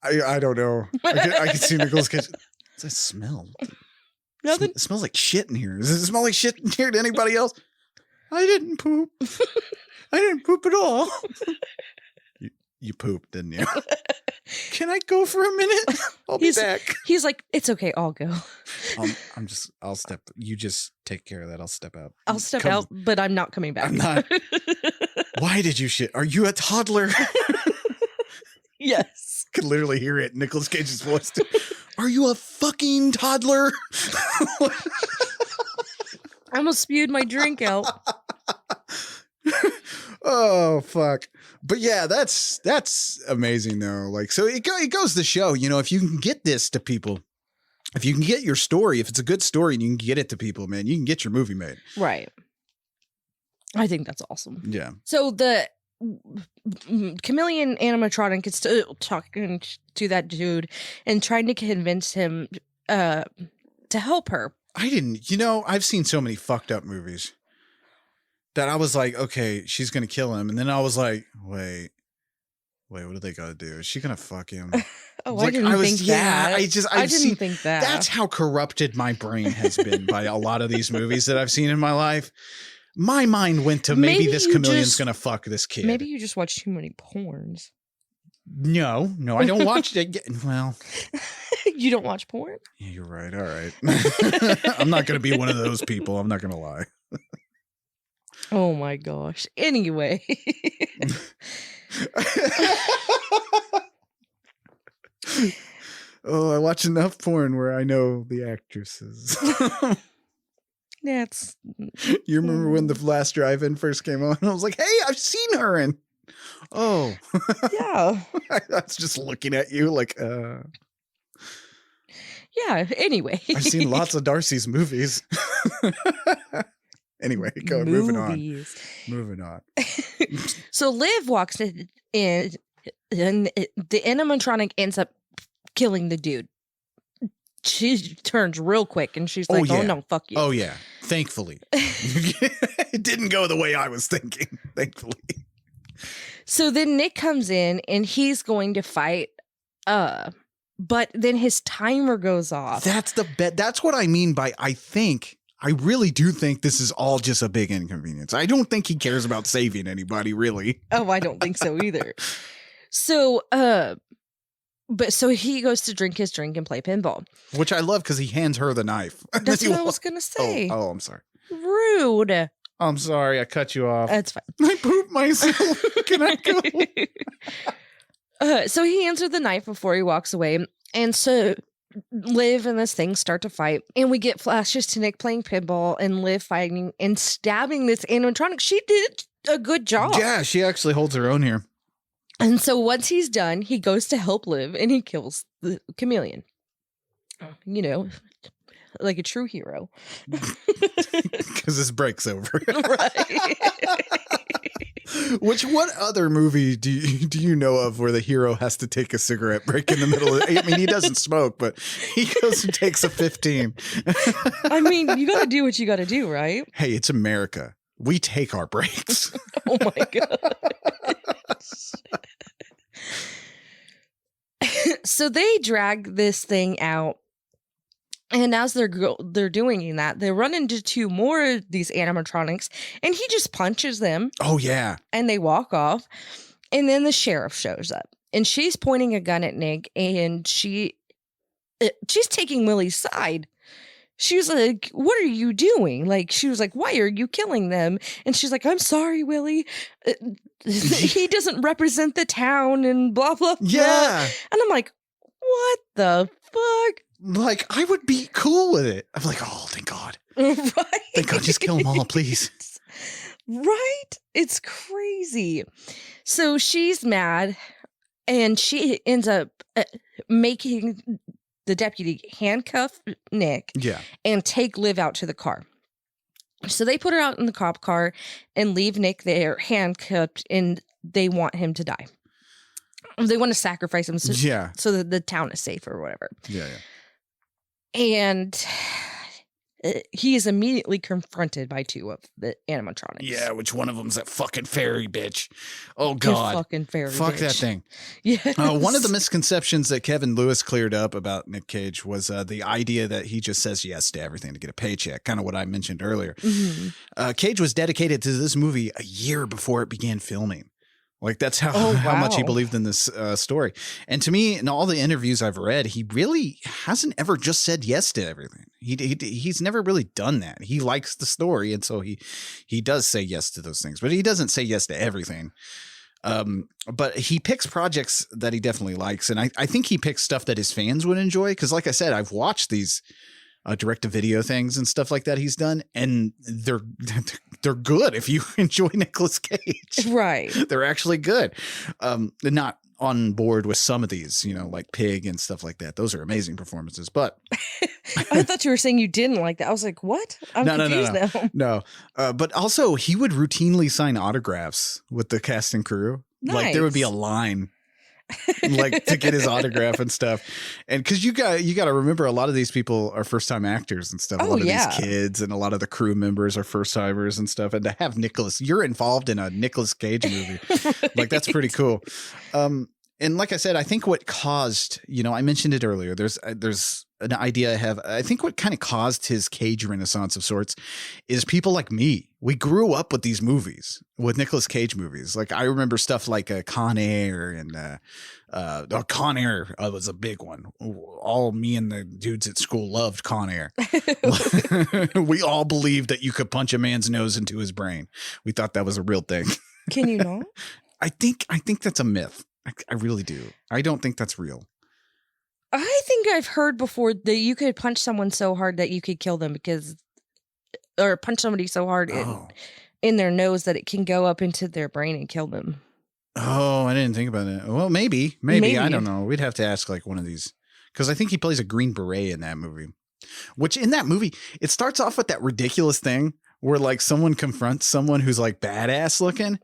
I don't know. I can see Nicolas Cage. What's that smell? Nothing. It smells like shit in here. Does it smell like shit in here to anybody else? I didn't poop. I didn't poop at all. You pooped, didn't you? Can I go for a minute? I'll be back. He's like, it's okay, I'll go. I'll step. You just take care of that. I'll step out. I'll step out, but I'm not coming back. I'm not. Why did you shit? Are you a toddler? Yes. Could literally hear it. Nicolas Cage's voice. Are you a fucking toddler? I almost spewed my drink out. Oh fuck. But yeah, that's amazing though. Like, so it goes to show, you know, if you can get this to people, if you can get your story, if it's a good story and you can get it to people, man, you can get your movie made. Right. I think that's awesome. Yeah. So the chameleon animatronic is still talking to that dude and trying to convince him to help her. I've seen so many fucked up movies that I was like, okay, she's going to kill him. And then I was like, wait, what do they got to do? Is she going to fuck him? I didn't think that. I didn't think that. That's how corrupted my brain has been by a lot of these movies that I've seen in my life. My mind went to maybe this chameleon's going to fuck this kid. Maybe you just watch too many porns. No, I don't watch it. Well, you don't watch porn? Yeah, you're right. All right. I'm not going to be one of those people. I'm not going to lie. Oh my gosh. Anyway. I watch enough porn where I know the actresses. That's. You remember when the last drive-in first came on? I was like, hey, I've seen her in. Oh. Yeah. I was just looking at you like, Yeah, anyway. I've seen lots of Darcy's movies. Anyway, moving on. So Liv walks in and the animatronic ends up killing the dude. She turns real quick and she's like, oh no, fuck you. Oh yeah. Thankfully. It didn't go the way I was thinking. Thankfully. So then Nic comes in and he's going to fight, but then his timer goes off. That's what I mean by I really do think this is all just a big inconvenience. I don't think he cares about saving anybody, really. Oh, I don't think so either. So, so he goes to drink his drink and play pinball. Which I love because he hands her the knife. That's what I was going to say. Oh, I'm sorry. Rude. I'm sorry. I cut you off. That's fine. I pooped myself. Can I go? So he hands her the knife before he walks away. And so Liv and this thing start to fight. And we get flashes to Nic playing pinball and Liv fighting and stabbing this animatronic. She did a good job. Yeah, she actually holds her own here. And so once he's done, he goes to help Liv and he kills the chameleon. You know, like a true hero. Because his break's over. Right. What other movie do you know of where the hero has to take a cigarette break in the middle of it? I mean, he doesn't smoke, but he goes and takes a 15. I mean, you got to do what you got to do, right? Hey, it's America. We take our breaks. Oh my God. So they drag this thing out. And as they're doing that, they run into two more of these animatronics, and he just punches them. Oh, yeah. And they walk off. And then the sheriff shows up, and she's pointing a gun at Nic, and she's taking Willy's side. She was like, what are you doing? Like, she was like, why are you killing them? And she's like, I'm sorry, Willy. He doesn't represent the town and blah, blah, blah. Yeah. And I'm like, what the fuck? Like, I would be cool with it. I'm like, oh, thank God. Right? Thank God, just kill them all, please. Right? It's crazy. So she's mad, and she ends up making the deputy handcuff Nic and take Liv out to the car. So they put her out in the cop car and leave Nic there handcuffed, and they want him to die. They want to sacrifice him so that the town is safe or whatever. Yeah. And he is immediately confronted by two of the animatronics. Yeah, which one of them's that fucking fairy bitch? Oh, God. Fucking fairy Fuck bitch. that thing. Yes. One of the misconceptions that Kevin Lewis cleared up about Nic Cage was the idea that he just says yes to everything to get a paycheck, kind of what I mentioned earlier. Mm-hmm. Cage was dedicated to this movie a year before it began filming. Like, that's how much he believed in this story. And to me, in all the interviews I've read, he really hasn't ever just said yes to everything. He's never really done that. He likes the story, and so he does say yes to those things. But he doesn't say yes to everything. But he picks projects that he definitely likes. And I think he picks stuff that his fans would enjoy. Because like I said, I've watched these direct-to-video things and stuff like that he's done, and they're good if you enjoy Nicolas Cage. Right. They're actually good. Not on board with some of these, like Pig and stuff like that. Those are amazing performances. But I thought you were saying you didn't like that. I was like, what? I'm confused now. No. But also, he would routinely sign autographs with the cast and crew. Nice. Like there would be a line like to get his autograph and stuff. And because you got to remember, a lot of these people are first time actors and stuff. A lot of these kids and a lot of the crew members are first timers and stuff. And to have Nicolas, you're involved in a Nicolas Cage movie. Right. Like that's pretty cool. And like I said, I think what caused, I mentioned it earlier, there's an idea I have. I think what kind of caused his Cage renaissance of sorts is people like me. We grew up with these movies, with Nicolas Cage movies. Like I remember stuff like Con Air and Con Air was a big one. All me and the dudes at school loved Con Air. We all believed that you could punch a man's nose into his brain. We thought that was a real thing. Can you not? I think that's a myth. I really do. I don't think that's real. I think I've heard before that you could punch someone so hard that you could kill them or punch somebody so hard in their nose that it can go up into their brain and kill them. Oh, I didn't think about it. Well, maybe. I don't know. We'd have to ask like one of these, because I think he plays a Green Beret in that movie. Which in that movie, it starts off with that ridiculous thing where like someone confronts someone who's like badass looking,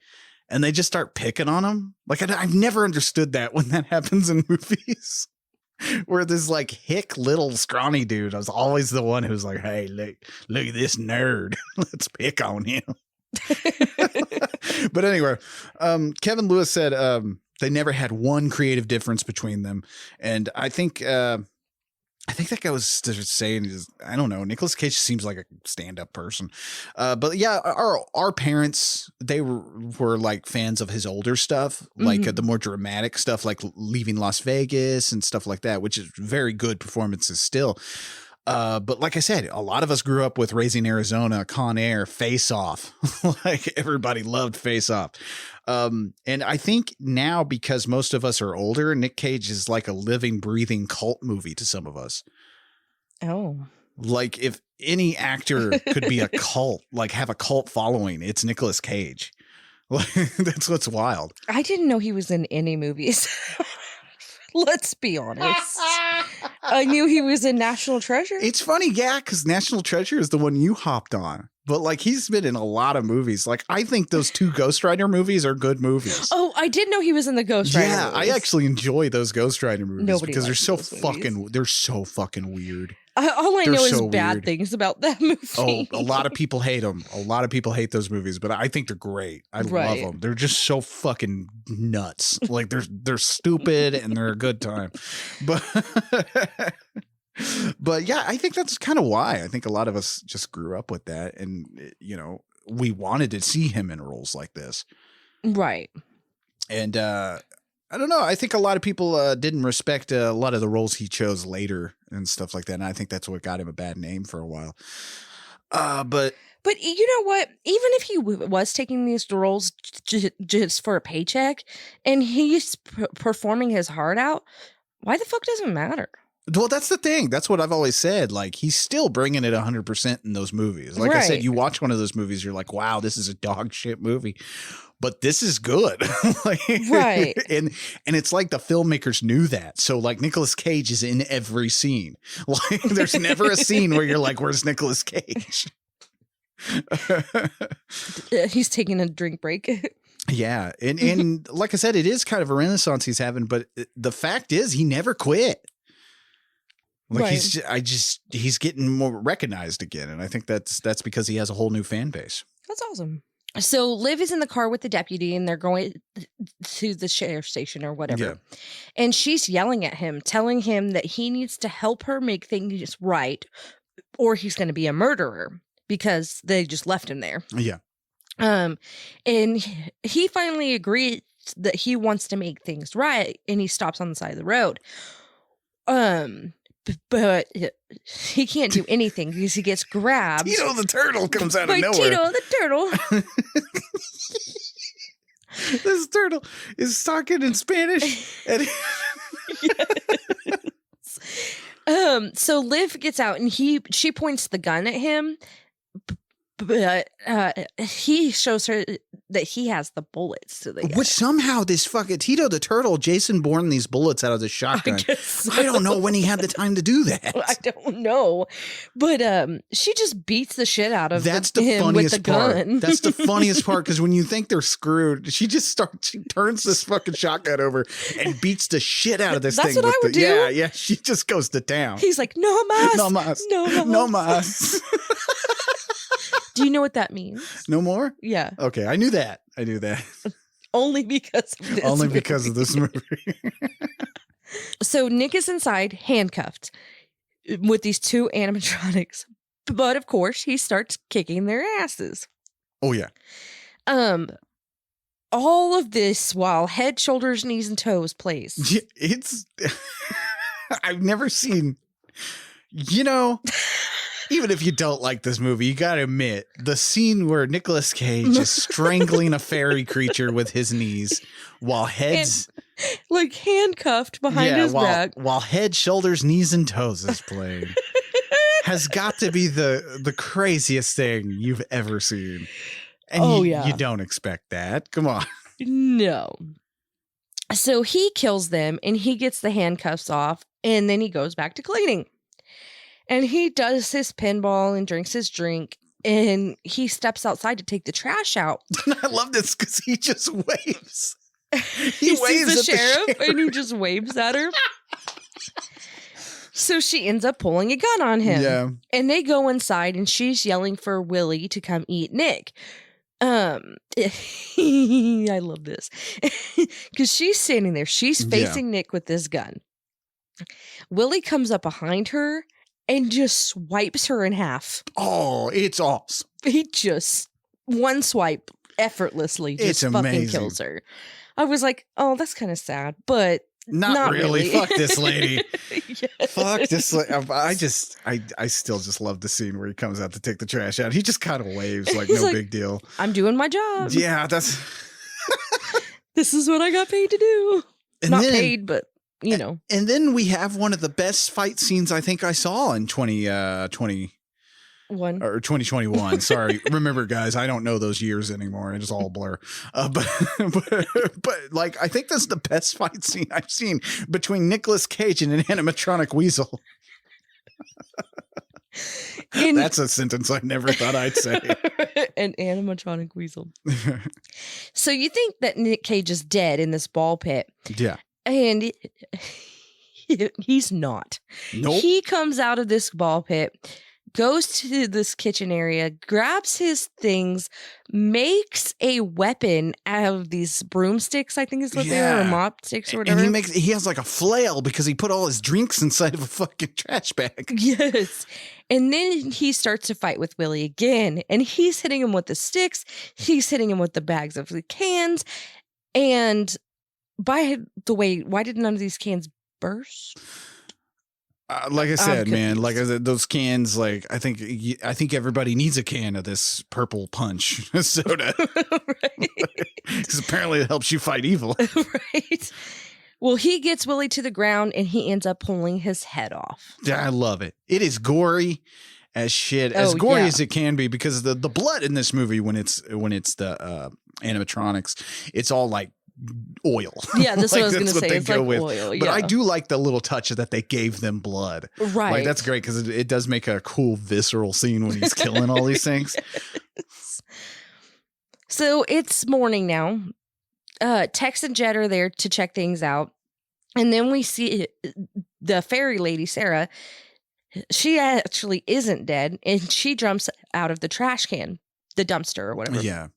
and they just start picking on him. Like I've never understood that when that happens in movies. Where this like hick little scrawny dude, I was always the one who's like, hey, look at this nerd. Let's pick on him. But anyway, Kevin Lewis said they never had one creative difference between them. And I think that guy was just saying, I don't know, Nicolas Cage seems like a stand-up person. But yeah, our parents, they were like fans of his older stuff, like the more dramatic stuff, like Leaving Las Vegas and stuff like that, which is very good performances still. But like I said, a lot of us grew up with Raising Arizona, Con Air, Face Off. Like everybody loved Face Off. And I think now, because most of us are older, Nic Cage is like a living, breathing cult movie to some of us. Oh. Like if any actor could be a cult, like have a cult following, it's Nicolas Cage. That's what's wild. I didn't know he was in any movies. Let's be honest. I knew he was in National Treasure. It's funny, yeah, because National Treasure is the one you hopped on. But like he's been in a lot of movies. Like I think those 2 Ghost Rider movies are good movies. Oh, I did know he was in the Ghost Rider movies. I actually enjoy those Ghost Rider movies because they're so fucking weird. All I know is bad things about that movie. Oh, a lot of people hate them. A lot of people hate those movies, but I think they're great. I love them. They're just so fucking nuts. Like they're stupid and they're a good time. But yeah, I think that's kind of why. I think a lot of us just grew up with that, and we wanted to see him in roles like this. Right. And I don't know. I think a lot of people didn't respect a lot of the roles he chose later and stuff like that. And I think that's what got him a bad name for a while. But you know what? Even if he was taking these roles just for a paycheck and he's performing his heart out, why the fuck doesn't it matter? Well, that's the thing. That's what I've always said. Like, he's still bringing it 100% in those movies. Like I said, you watch one of those movies, you're like, wow, this is a dog shit movie. But this is good. Right. And it's like the filmmakers knew that. So like Nicolas Cage is in every scene. Like there's never a scene where you're like, where's Nicolas Cage? He's taking a drink break. Yeah. And like I said, it is kind of a renaissance he's having. But the fact is he never quit. Like he's getting more recognized again. And I think that's because he has a whole new fan base. That's awesome. So Liv is in the car with the deputy and they're going to the sheriff's station or whatever. Yeah. And she's yelling at him, telling him that he needs to help her make things right or he's going to be a murderer because they just left him there. Yeah. And he finally agrees that he wants to make things right and he stops on the side of the road. But he can't do anything because he gets grabbed. Tito the turtle comes out of nowhere. Tito the turtle. This turtle is talking in Spanish. And so Liv gets out and she points the gun at him, but he shows her that he has the bullets to the head. Which somehow this fucking Tito the Turtle, Jason Bourne these bullets out of the shotgun. I don't know when he had the time to do that. I don't know. But she just beats the shit out of That's the him funniest with the part. gun. That's the funniest part, because when you think they're screwed, she turns this fucking shotgun over and beats the shit out of this That's thing. what I would do. Yeah, she just goes to town. He's like, no mas. No mas. No mas. No mas. Do you know what that means? No more? Yeah. Okay, I knew that. Only because of this Only movie. because of this movie. So Nic is inside, handcuffed, with these two animatronics. But of course, he starts kicking their asses. Oh, yeah. All of this while Head, Shoulders, Knees, and Toes plays. Yeah, it's... I've never seen... Even if you don't like this movie, you gotta admit, the scene where Nicolas Cage is strangling a fairy creature with his knees while Head's... like handcuffed behind his back. While Head, Shoulders, Knees, and Toes is playing. Has got to be the craziest thing you've ever seen. And you don't expect that. Come on. No. So he kills them and he gets the handcuffs off and then he goes back to cleaning. And he does his pinball and drinks his drink and he steps outside to take the trash out. And I love this because he just waves. He waves sees the sheriff and he just waves at her. So she ends up pulling a gun on him. Yeah. And they go inside and she's yelling for Willy to come eat Nic. I love this. Because she's standing there. She's facing Nic with this gun. Willy comes up behind her and just swipes her in half. Oh, it's awesome. He just, one swipe, effortlessly just fucking kills her. I was like, oh, that's kind of sad, but not really. Fuck this lady. Yes. Fuck this lady. I still just love the scene where he comes out to take the trash out. He just kind of waves like He's no like, big deal. I'm doing my job. Yeah, that's... This is what I got paid to do. And not then, paid, but, you know. And then we have one of the best fight scenes I think I saw in 2020. Or 2021. Sorry. Remember, guys, I don't know those years anymore. It's all blur. But like, I think that's the best fight scene I've seen between Nicolas Cage and an animatronic weasel. That's a sentence I never thought I'd say. An animatronic weasel. So you think that Nic Cage is dead in this ball pit. Yeah. And he's not. Nope. He comes out of this ball pit, goes to this kitchen area, grabs his things, makes a weapon out of these broomsticks, I think is what they are, or mop sticks or whatever. And he has like a flail because he put all his drinks inside of a fucking trash bag. Yes. And then he starts to fight with Willy again. And he's hitting him with the sticks. He's hitting him with the bags of the cans. And by the way, why did none of these cans burst? Like I said, man, like I said, those cans, like I think everybody needs a can of this purple punch soda. Right. Because apparently it helps you fight evil. Right. Well, he gets Willy to the ground and he ends up pulling his head off. Yeah, I love it. It is gory as shit, as gory as it can be, because the blood in this movie, when it's the animatronics, it's all like oil. Yeah, that's like, what I was going to say. It's like oil. But yeah. I do like the little touch that they gave them blood. Right. Like, that's great because it does make a cool visceral scene when he's killing all these things. So it's morning now. Tex and Jet are there to check things out. And then we see the fairy lady, Sarah. She actually isn't dead. And she jumps out of the trash can, the dumpster or whatever. Yeah.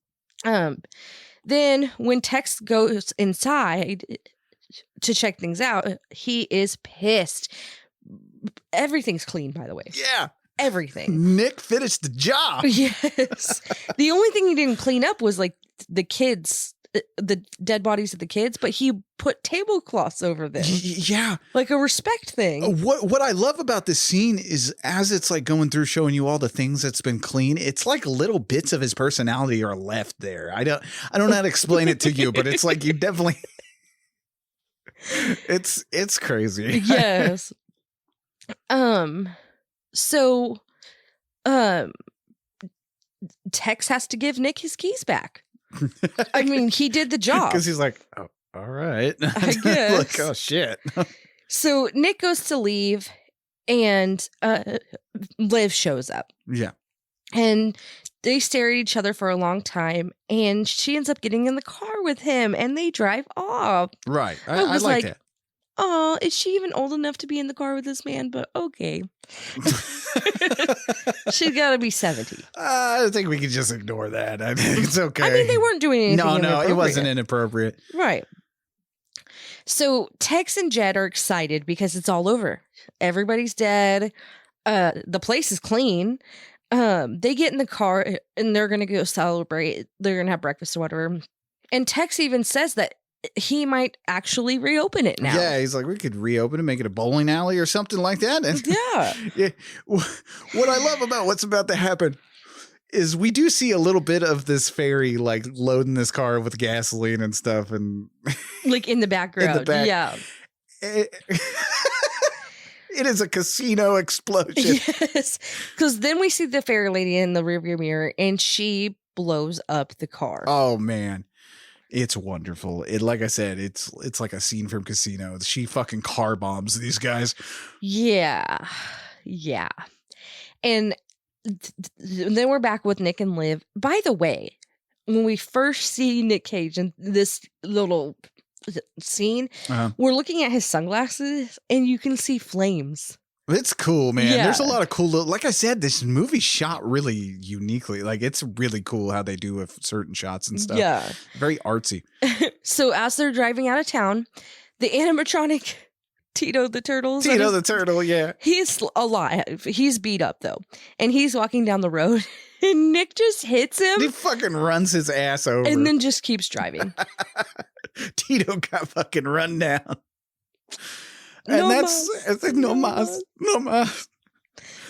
Then when Tex goes inside to check things out, he is pissed. Everything's clean, by the way. Yeah. Everything. Nic finished the job. Yes. The only thing he didn't clean up was like the kids, the dead bodies of the kids, but he put tablecloths over them. Yeah. Like a respect thing. What I love about this scene is as it's like going through showing you all the things that's been clean, it's like little bits of his personality are left there. I don't know how to explain it to you, but it's like you definitely it's crazy. Yes. So Tex has to give Nic his keys back. I mean, he did the job. Because he's like, oh, all right. I guess. Like, oh, shit. So Nick goes to leave and Liv shows up. Yeah. And they stare at each other for a long time. And she ends up getting in the car with him and they drive off. Right. I I was like like, that. oh, is she even old enough to be in the car with this man? But okay. She's got to be 70. I think we can just ignore that. I think it's okay. I mean, they weren't doing anything No, it inappropriate. wasn't inappropriate. Right. So Tex and Jed are excited because it's all over. Everybody's dead. The place is clean. They get in the car and they're going to go celebrate. They're going to have breakfast or whatever. And Tex even says that he might actually reopen it now. Yeah, he's like, we could reopen it, make it a bowling alley or something like that. And Yeah. What I love about what's about to happen is we do see a little bit of this fairy like loading this car with gasoline and stuff, and Like in the background. back. Yeah. it is a casino explosion. Yes. Because then we see the fairy lady in the rearview mirror and she blows up the car. Oh man. It's wonderful. It, like I said, it's like a scene from Casino. She fucking car bombs these guys. Yeah. Yeah. And then we're back with Nick and Liv. By the way, when we first see Nic Cage in this little scene, we're looking at his sunglasses and you can see flames. It's cool, man. Yeah. There's a lot of cool, like I said, this movie shot really uniquely. Like it's really cool how they do with certain shots and stuff. Yeah. Very artsy. So as they're driving out of town, the animatronic Tito the turtle. Tito the turtle, yeah. He's alive. He's beat up though. And he's walking down the road and Nick just hits him. He fucking runs his ass over. And then just keeps driving. Tito got fucking run down. And No that's mas. it's like, no mas. No mas.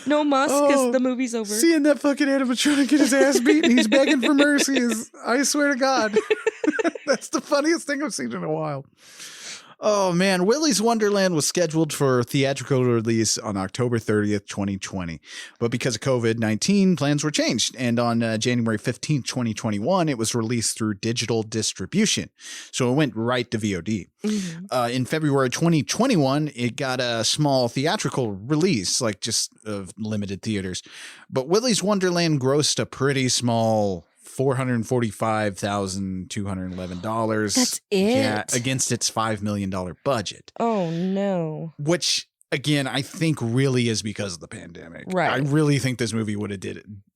No Musk Oh, because the movie's over. Seeing that fucking animatronic get his ass beaten, he's begging for mercy is, I swear to God. That's the funniest thing I've seen in a while. Oh man, Willy's Wonderland was scheduled for theatrical release on October 30th, 2020. But because of COVID-19, plans were changed. And on January 15th, 2021, it was released through digital distribution. So it went right to VOD. Mhm. In February 2021, it got a small theatrical release, like just of limited theaters. But Willy's Wonderland grossed a pretty small $445,211. That's it? Yeah, against its $5 million budget. Oh no. Which, again, I think really is because of the pandemic. Right. I really think this movie would have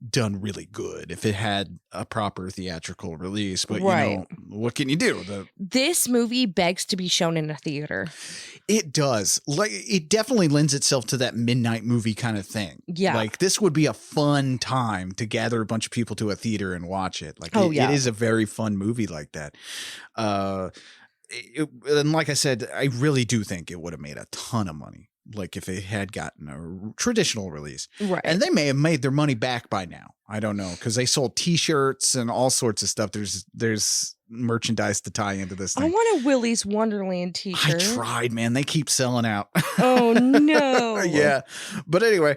done really good if it had a proper theatrical release. But, Right. you know, what can you do? This movie begs to be shown in a theater. It does. Like, it definitely lends itself to that midnight movie kind of thing. Yeah. Like, this would be a fun time to gather a bunch of people to a theater and watch it. Like, Oh, it yeah. is a very fun movie like that. And like I said, I really do think it would have made a ton of money. Like if it had gotten a traditional release. Right. And they may have made their money back by now. I don't know. Because they sold t-shirts and all sorts of stuff. There's merchandise to tie into this I thing. want a Willy's Wonderland I t-shirt. tried, man. They keep selling out. Oh no. Yeah. But anyway,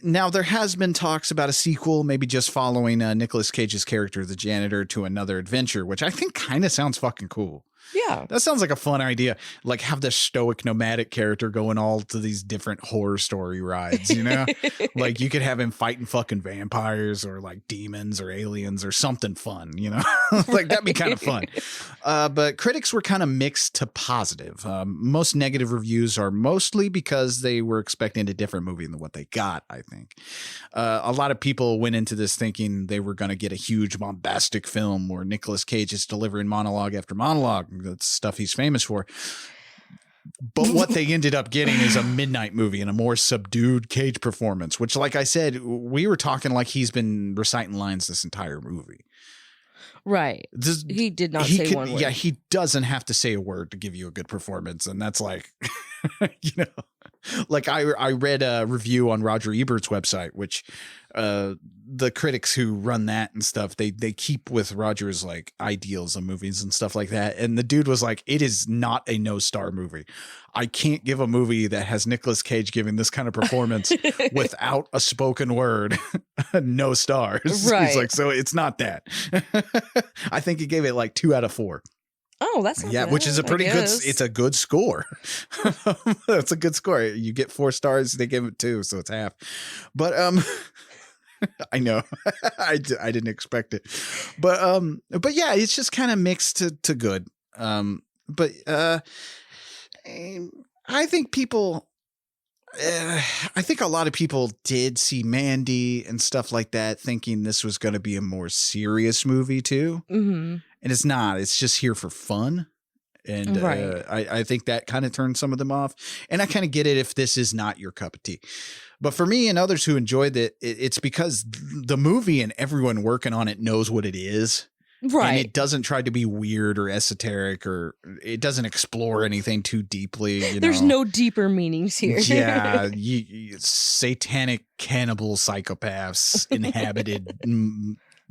now there has been talks about a sequel, maybe just following Nicolas Cage's character, the janitor, to another adventure, which I think kind of sounds fucking cool. Yeah. That sounds like a fun idea. Like have this stoic nomadic character going all to these different horror story rides, you know? Like you could have him fighting fucking vampires or like demons or aliens or something fun, you know? Like that'd be kind of fun. But critics were kind of mixed to positive. Most negative reviews are mostly because they were expecting a different movie than what they got, I think. A lot of people went into this thinking they were going to get a huge bombastic film where Nicolas Cage is delivering monologue after monologue. That's stuff he's famous for. But what they ended up getting is a midnight movie and a more subdued Cage performance, which, like I said, we were talking like he's been reciting lines this entire movie. Right. He did not say one word. Yeah, he doesn't have to say a word to give you a good performance. And that's like, you know, like I read a review on Roger Ebert's website, which the critics who run that and stuff, they keep with Roger's like ideals of movies and stuff like that. And the dude was like, it is not a no-star movie. I can't give a movie that has Nicolas Cage giving this kind of performance without a spoken word no stars. Right. He's like, so it's not that. I think he gave it like 2 out of 4. Oh, that's not bad, which is a pretty I good. guess. It's a good score. That's a good score. You get 4 stars, they give it 2, so it's half. But I know I didn't expect it, but yeah, it's just kind of mixed to good. But I think people. I think a lot of people did see Mandy and stuff like that, thinking this was going to be a more serious movie too. Mm-hmm. And it's not. It's just here for fun. And Right. I think that kind of turned some of them off. And I kind of get it if this is not your cup of tea. But for me and others who enjoyed it, it's because the movie and everyone working on it knows what it is. Right. And it doesn't try to be weird or esoteric, or it doesn't explore anything too deeply. There's no deeper meanings here. Yeah, satanic cannibal psychopaths inhabited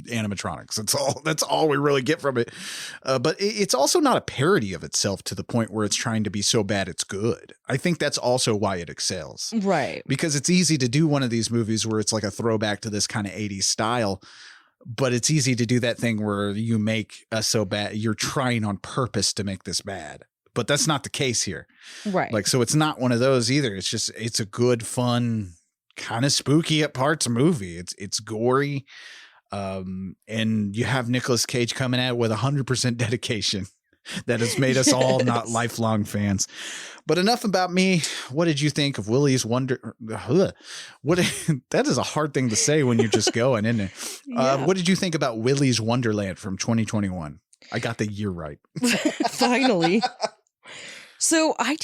animatronics. That's all we really get from it. But it's also not a parody of itself to the point where it's trying to be so bad it's good. I think that's also why it excels. Right. Because it's easy to do one of these movies where it's like a throwback to this kind of 80s style. But it's easy to do that thing where you make us so bad, you're trying on purpose to make this bad. But that's not the case here. Right. Like, so it's not one of those either. It's just, it's a good, fun, kind of spooky at parts movie. It's gory. And you have Nicolas Cage coming at it with 100% dedication that has made us all not lifelong fans. But enough about me. What did you think of Willy's Wonder? That is a hard thing to say when you're just going, isn't it? Yeah. What did you think about Willy's Wonderland from 2021? I got the year right. Finally. So I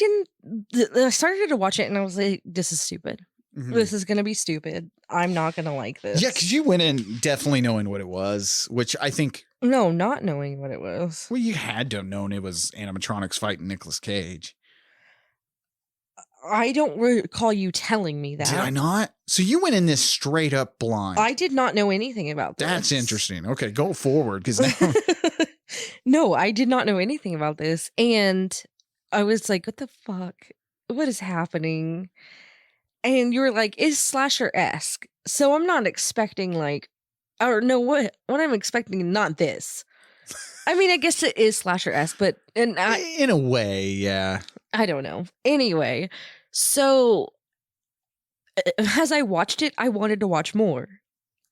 started to watch it and I was like, this is stupid. Mhm. This is going to be stupid. I'm not going to like this. Yeah, because you went in definitely knowing what it was, which I think. No, not knowing what it was. Well, you had to have known it was animatronics fighting Nicolas Cage. I don't recall you telling me that. Did I not? So you went in this straight up blind. I did not know anything about this. That's interesting. Okay, go forward because now. No, I did not know anything about this. And I was like, what the fuck? What is happening? And you were like, it's slasher-esque. So I'm not expecting what I'm expecting, not this. I mean, I guess it is slasher-esque, but in a way, yeah. I don't know. Anyway, so as I watched it, I wanted to watch more.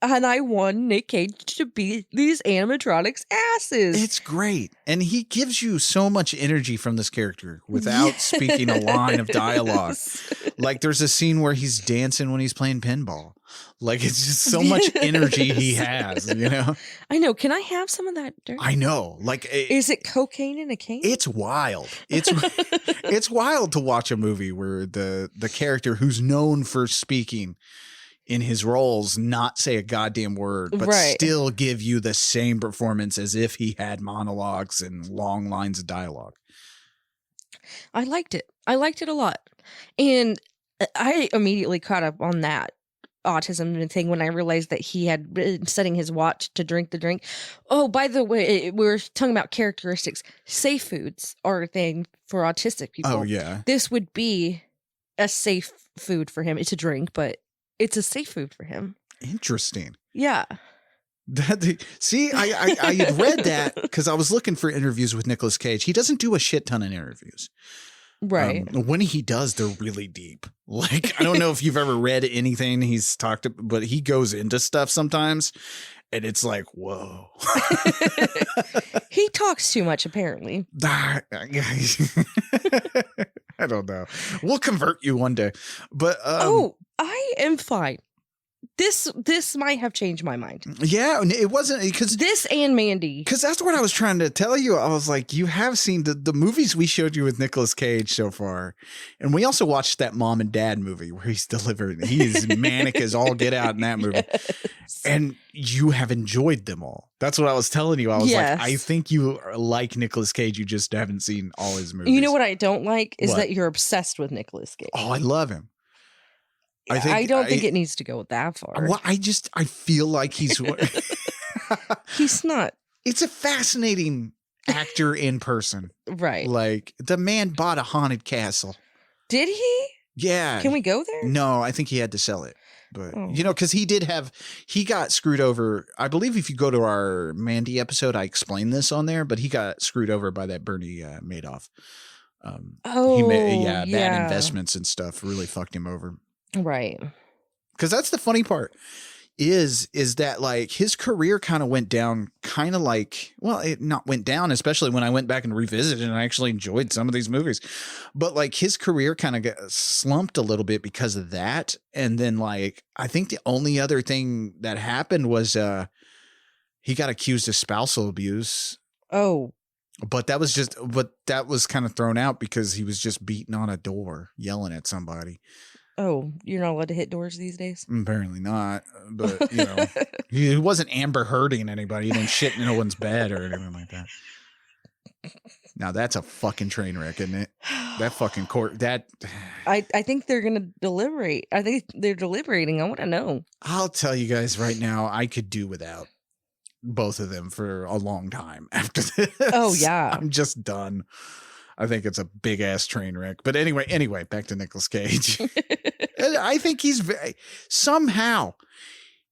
And I want Nic Cage to beat these animatronics' asses. It's great. And he gives you so much energy from this character without speaking a line of dialogue. Yes. Like there's a scene where he's dancing when he's playing pinball. Like it's just so much energy he has, you know? I know. Can I have some of that during? I know. Like Is it cocaine in a cane? it's wild. It's wild to watch a movie where the character who's known for speaking in his roles not say a goddamn word, but Right. still give you the same performance as if he had monologues and long lines of dialogue. I liked it. I liked it a lot. And I immediately caught up on that autism thing when I realized that he had been setting his watch to drink the drink. Oh, by the way, we were talking about characteristics. Safe foods are a thing for autistic people. Oh, yeah. This would be a safe food for him. It's a drink, but it's a safe food for him. Interesting. Yeah. See, I had read that because I was looking for interviews with Nicolas Cage. He doesn't do a shit ton of interviews. Right. When he does, they're really deep. Like, I don't know if you've ever read anything he's talked about, but he goes into stuff sometimes and it's like, whoa. He talks too much, apparently. I don't know. We'll convert you one day. But I am fine. This might have changed my mind. yeah, it wasn't because This and Mandy. Because that's what I was trying to tell you. I was like, you have seen the movies we showed you with Nicolas Cage so far. And we also watched that Mom and Dad movie where he's delivering. He is manic as all get out in that movie. Yes. And you have enjoyed them all. That's what I was telling you. I was Yes. like, I think you like Nicolas Cage. You just haven't seen all his movies. You know what I don't like is What? that you're obsessed with Nicolas Cage. Oh, I love him. I don't think it needs to go that far. Well, I feel like he's He's not. It's a fascinating actor in person. Right. Like, the man bought a haunted castle. Did he? Yeah. Can we go there? No, I think he had to sell it. But, because he got screwed over. I believe if you go to our Mandy episode, I explained this on there, but he got screwed over by that Bernie Madoff. Bad investments and stuff really fucked him over. Right. Because that's the funny part is that like his career kind of went down, kind of like, well, it not went down, especially when I went back and revisited and I actually enjoyed some of these movies, but like his career kind of got slumped a little bit because of that. And then like, I think the only other thing that happened was he got accused of spousal abuse. Oh, but that was kind of thrown out because he was just beating on a door, yelling at somebody. Oh, you're not allowed to hit doors these days? Apparently not. But, he wasn't Amber Hearding anybody. He didn't shit in no one's bed or anything like that. Now, that's a fucking train wreck, isn't it? That fucking court. I think they're going to deliberate. I think they're deliberating. I want to know. I'll tell you guys right now, I could do without both of them for a long time after this. Oh, yeah. I'm just done. I think it's a big ass train wreck. But anyway, back to Nicolas Cage. I think somehow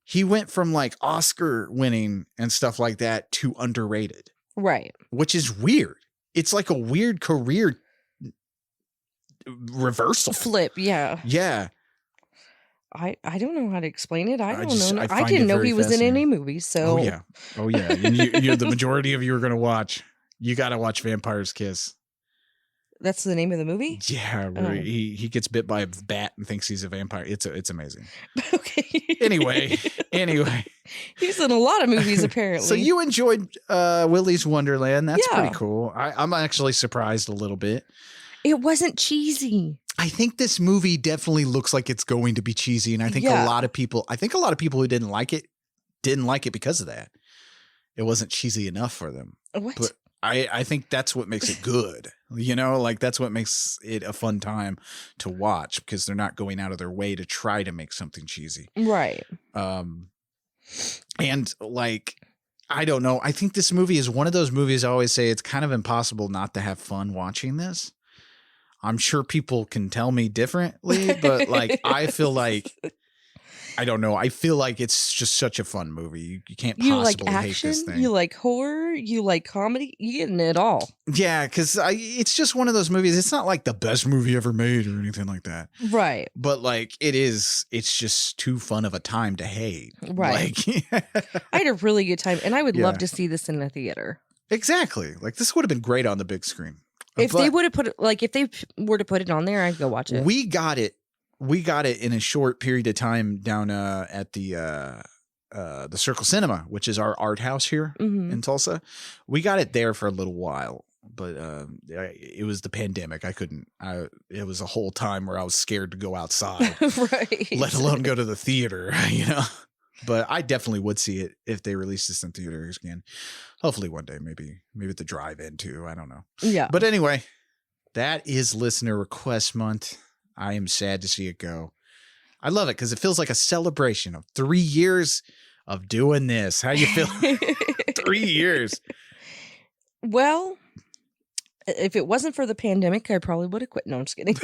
he went from like Oscar winning and stuff like that to underrated. Right. Which is weird. It's like a weird career reversal. Flip, yeah. Yeah. I don't know how to explain it. I don't know. I didn't know he was in any movies. So Oh yeah. And you're the majority of you are gonna watch. You gotta watch Vampire's Kiss. That's the name of the movie? Yeah, where he gets bit by a bat and thinks he's a vampire. It's amazing. Okay. Anyway. He's in a lot of movies, apparently. So you enjoyed Willy's Wonderland. That's pretty cool. I'm actually surprised a little bit. It wasn't cheesy. I think this movie definitely looks like it's going to be cheesy. And I think a lot of people who didn't like it because of that. It wasn't cheesy enough for them. What? But I think that's what makes it good. Like that's what makes it a fun time to watch because they're not going out of their way to try to make something cheesy. Right. And like, I don't know. I think this movie is one of those movies I always say it's kind of impossible not to have fun watching this. I'm sure people can tell me differently, but like, I feel like, I don't know. I feel like it's just such a fun movie. You can't possibly hate this thing. You like horror, you like comedy, you getting it all. Yeah, because it's just one of those movies. It's not like the best movie ever made or anything like that. Right. But like it's just too fun of a time to hate. Right. Like, I had a really good time and I would love to see this in a theater. Exactly. Like this would have been great on the big screen. If they would have if they were to put it on there, I'd go watch it. We got it in a short period of time down at the Circle Cinema, which is our art house here in Tulsa. We got it there for a little while, but it was the pandemic. It was a whole time where I was scared to go outside, right? Let alone go to the theater, But I definitely would see it if they released this in theaters again. Hopefully one day, maybe at the drive-in too. I don't know. Yeah. But anyway, that is listener request month. I am sad to see it go. I love it because it feels like a celebration of 3 years of doing this. How you feel? 3 years. Well, if it wasn't for the pandemic, I probably would have quit. No, I'm just kidding.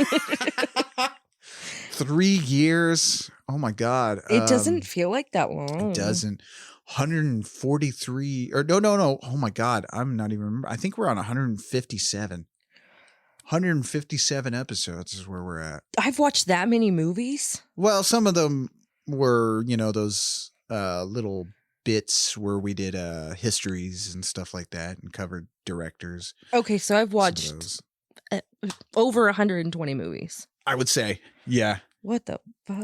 3 years. Oh my God. It doesn't feel like that long. It doesn't. 143 or no. Oh my God. I'm not even remember. I think we're on 157. 157 episodes is where we're at. I've watched that many movies. Well, some of them were, those little bits where we did histories and stuff like that and covered directors. Okay, so I've watched over 120 movies. I would say, yeah. What the fuck?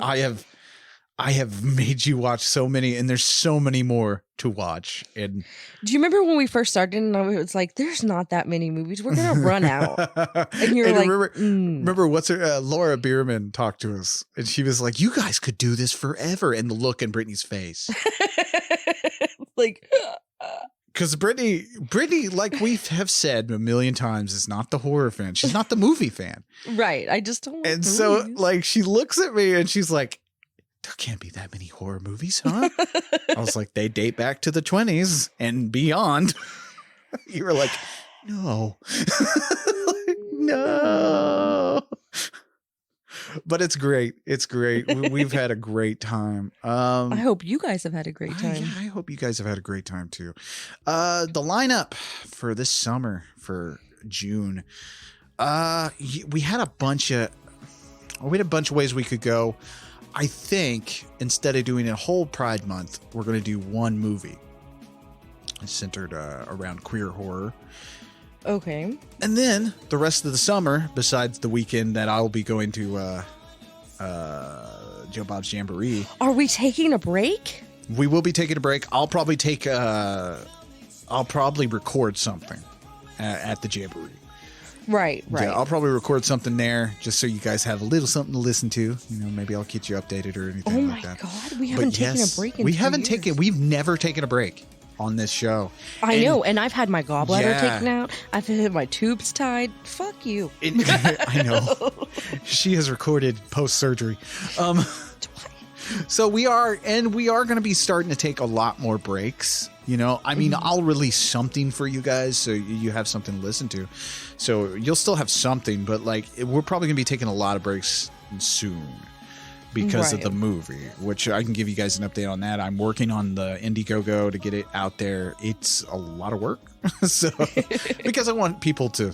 I have made you watch so many, and there's so many more to watch. And do you remember when we first started and I was like, there's not that many movies. We're going to run out. And you're like, remember what's her, Laura Bierman talked to us and she was like, you guys could do this forever. And the look in Brittany's face. Like, Because Brittany, like we have said a million times, is not the horror fan. She's not the movie fan. Right. I just don't. And so, like, she looks at me and she's like, there can't be that many horror movies, huh? I was like, they date back to the 20s and beyond. You were like, no. No. But it's great. It's great. We've had a great time. I hope you guys have had a great time. I hope you guys have had a great time too. The lineup for this summer for June. We had a bunch of ways we could go. I think instead of doing a whole Pride Month, we're going to do one movie centered around queer horror. Okay. And then the rest of the summer, besides the weekend that I'll be going to Joe Bob's Jamboree. Are we taking a break? We will be taking a break. I'll probably record something at the Jamboree. Right. Yeah, I'll probably record something there just so you guys have a little something to listen to. You know, maybe I'll keep you updated or anything like that. Oh my God, we haven't taken a break in 2 years. We've never taken a break on this show. I know, and I've had my gallbladder taken out. I've had my tubes tied. Fuck you. I know. She has recorded post-surgery. So we are going to be starting to take a lot more breaks. You know, I mean, I'll release something for you guys so you have something to listen to. So you'll still have something, but like we're probably going to be taking a lot of breaks soon because of the movie, which I can give you guys an update on that. I'm working on the Indiegogo to get it out there. It's a lot of work. So because I want people to,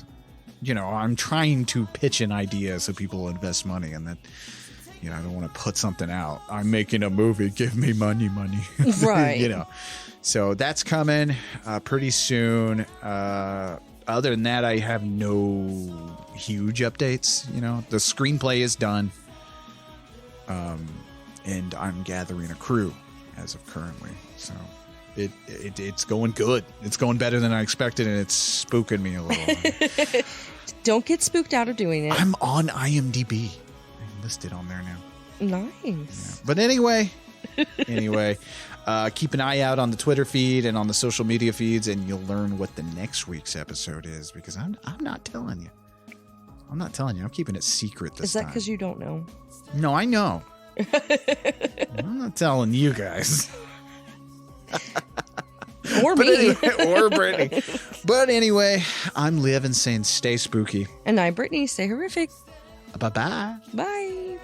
you know, I'm trying to pitch an idea so people will invest money, and that, you know, I don't want to put something out. I'm making a movie. Give me money. Right. You know, so that's coming pretty soon. Other than that, I have no huge updates. You know, the screenplay is done. And I'm gathering a crew as of currently. So it's going good. It's going better than I expected, and it's spooking me a little. Don't get spooked out of doing it. I'm on IMDb. I'm listed on there now. Nice. Yeah. But anyway, keep an eye out on the Twitter feed and on the social media feeds, and you'll learn what the next week's episode is, because I'm not telling you. I'm not telling you. I'm keeping it secret this time. Is that because you don't know? No, I know. I'm not telling you guys. Or me. Or Brittany. But anyway, I'm Liv and saying stay spooky. And I'm Brittany. Stay horrific. Bye-bye. Bye.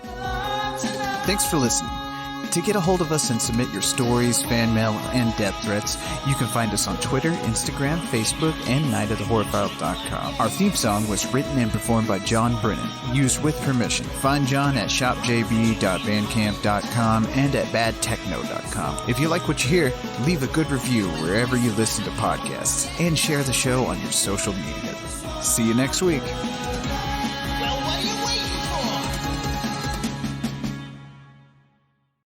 Thanks for listening. To get a hold of us and submit your stories, fan mail, and death threats, you can find us on Twitter, Instagram, Facebook, and nightofthehorrorfile.com. Our theme song was written and performed by John Brennan, used with permission. Find John at shopjb.bandcamp.com and at badtechno.com. If you like what you hear, leave a good review wherever you listen to podcasts, and share the show on your social media. See you next week.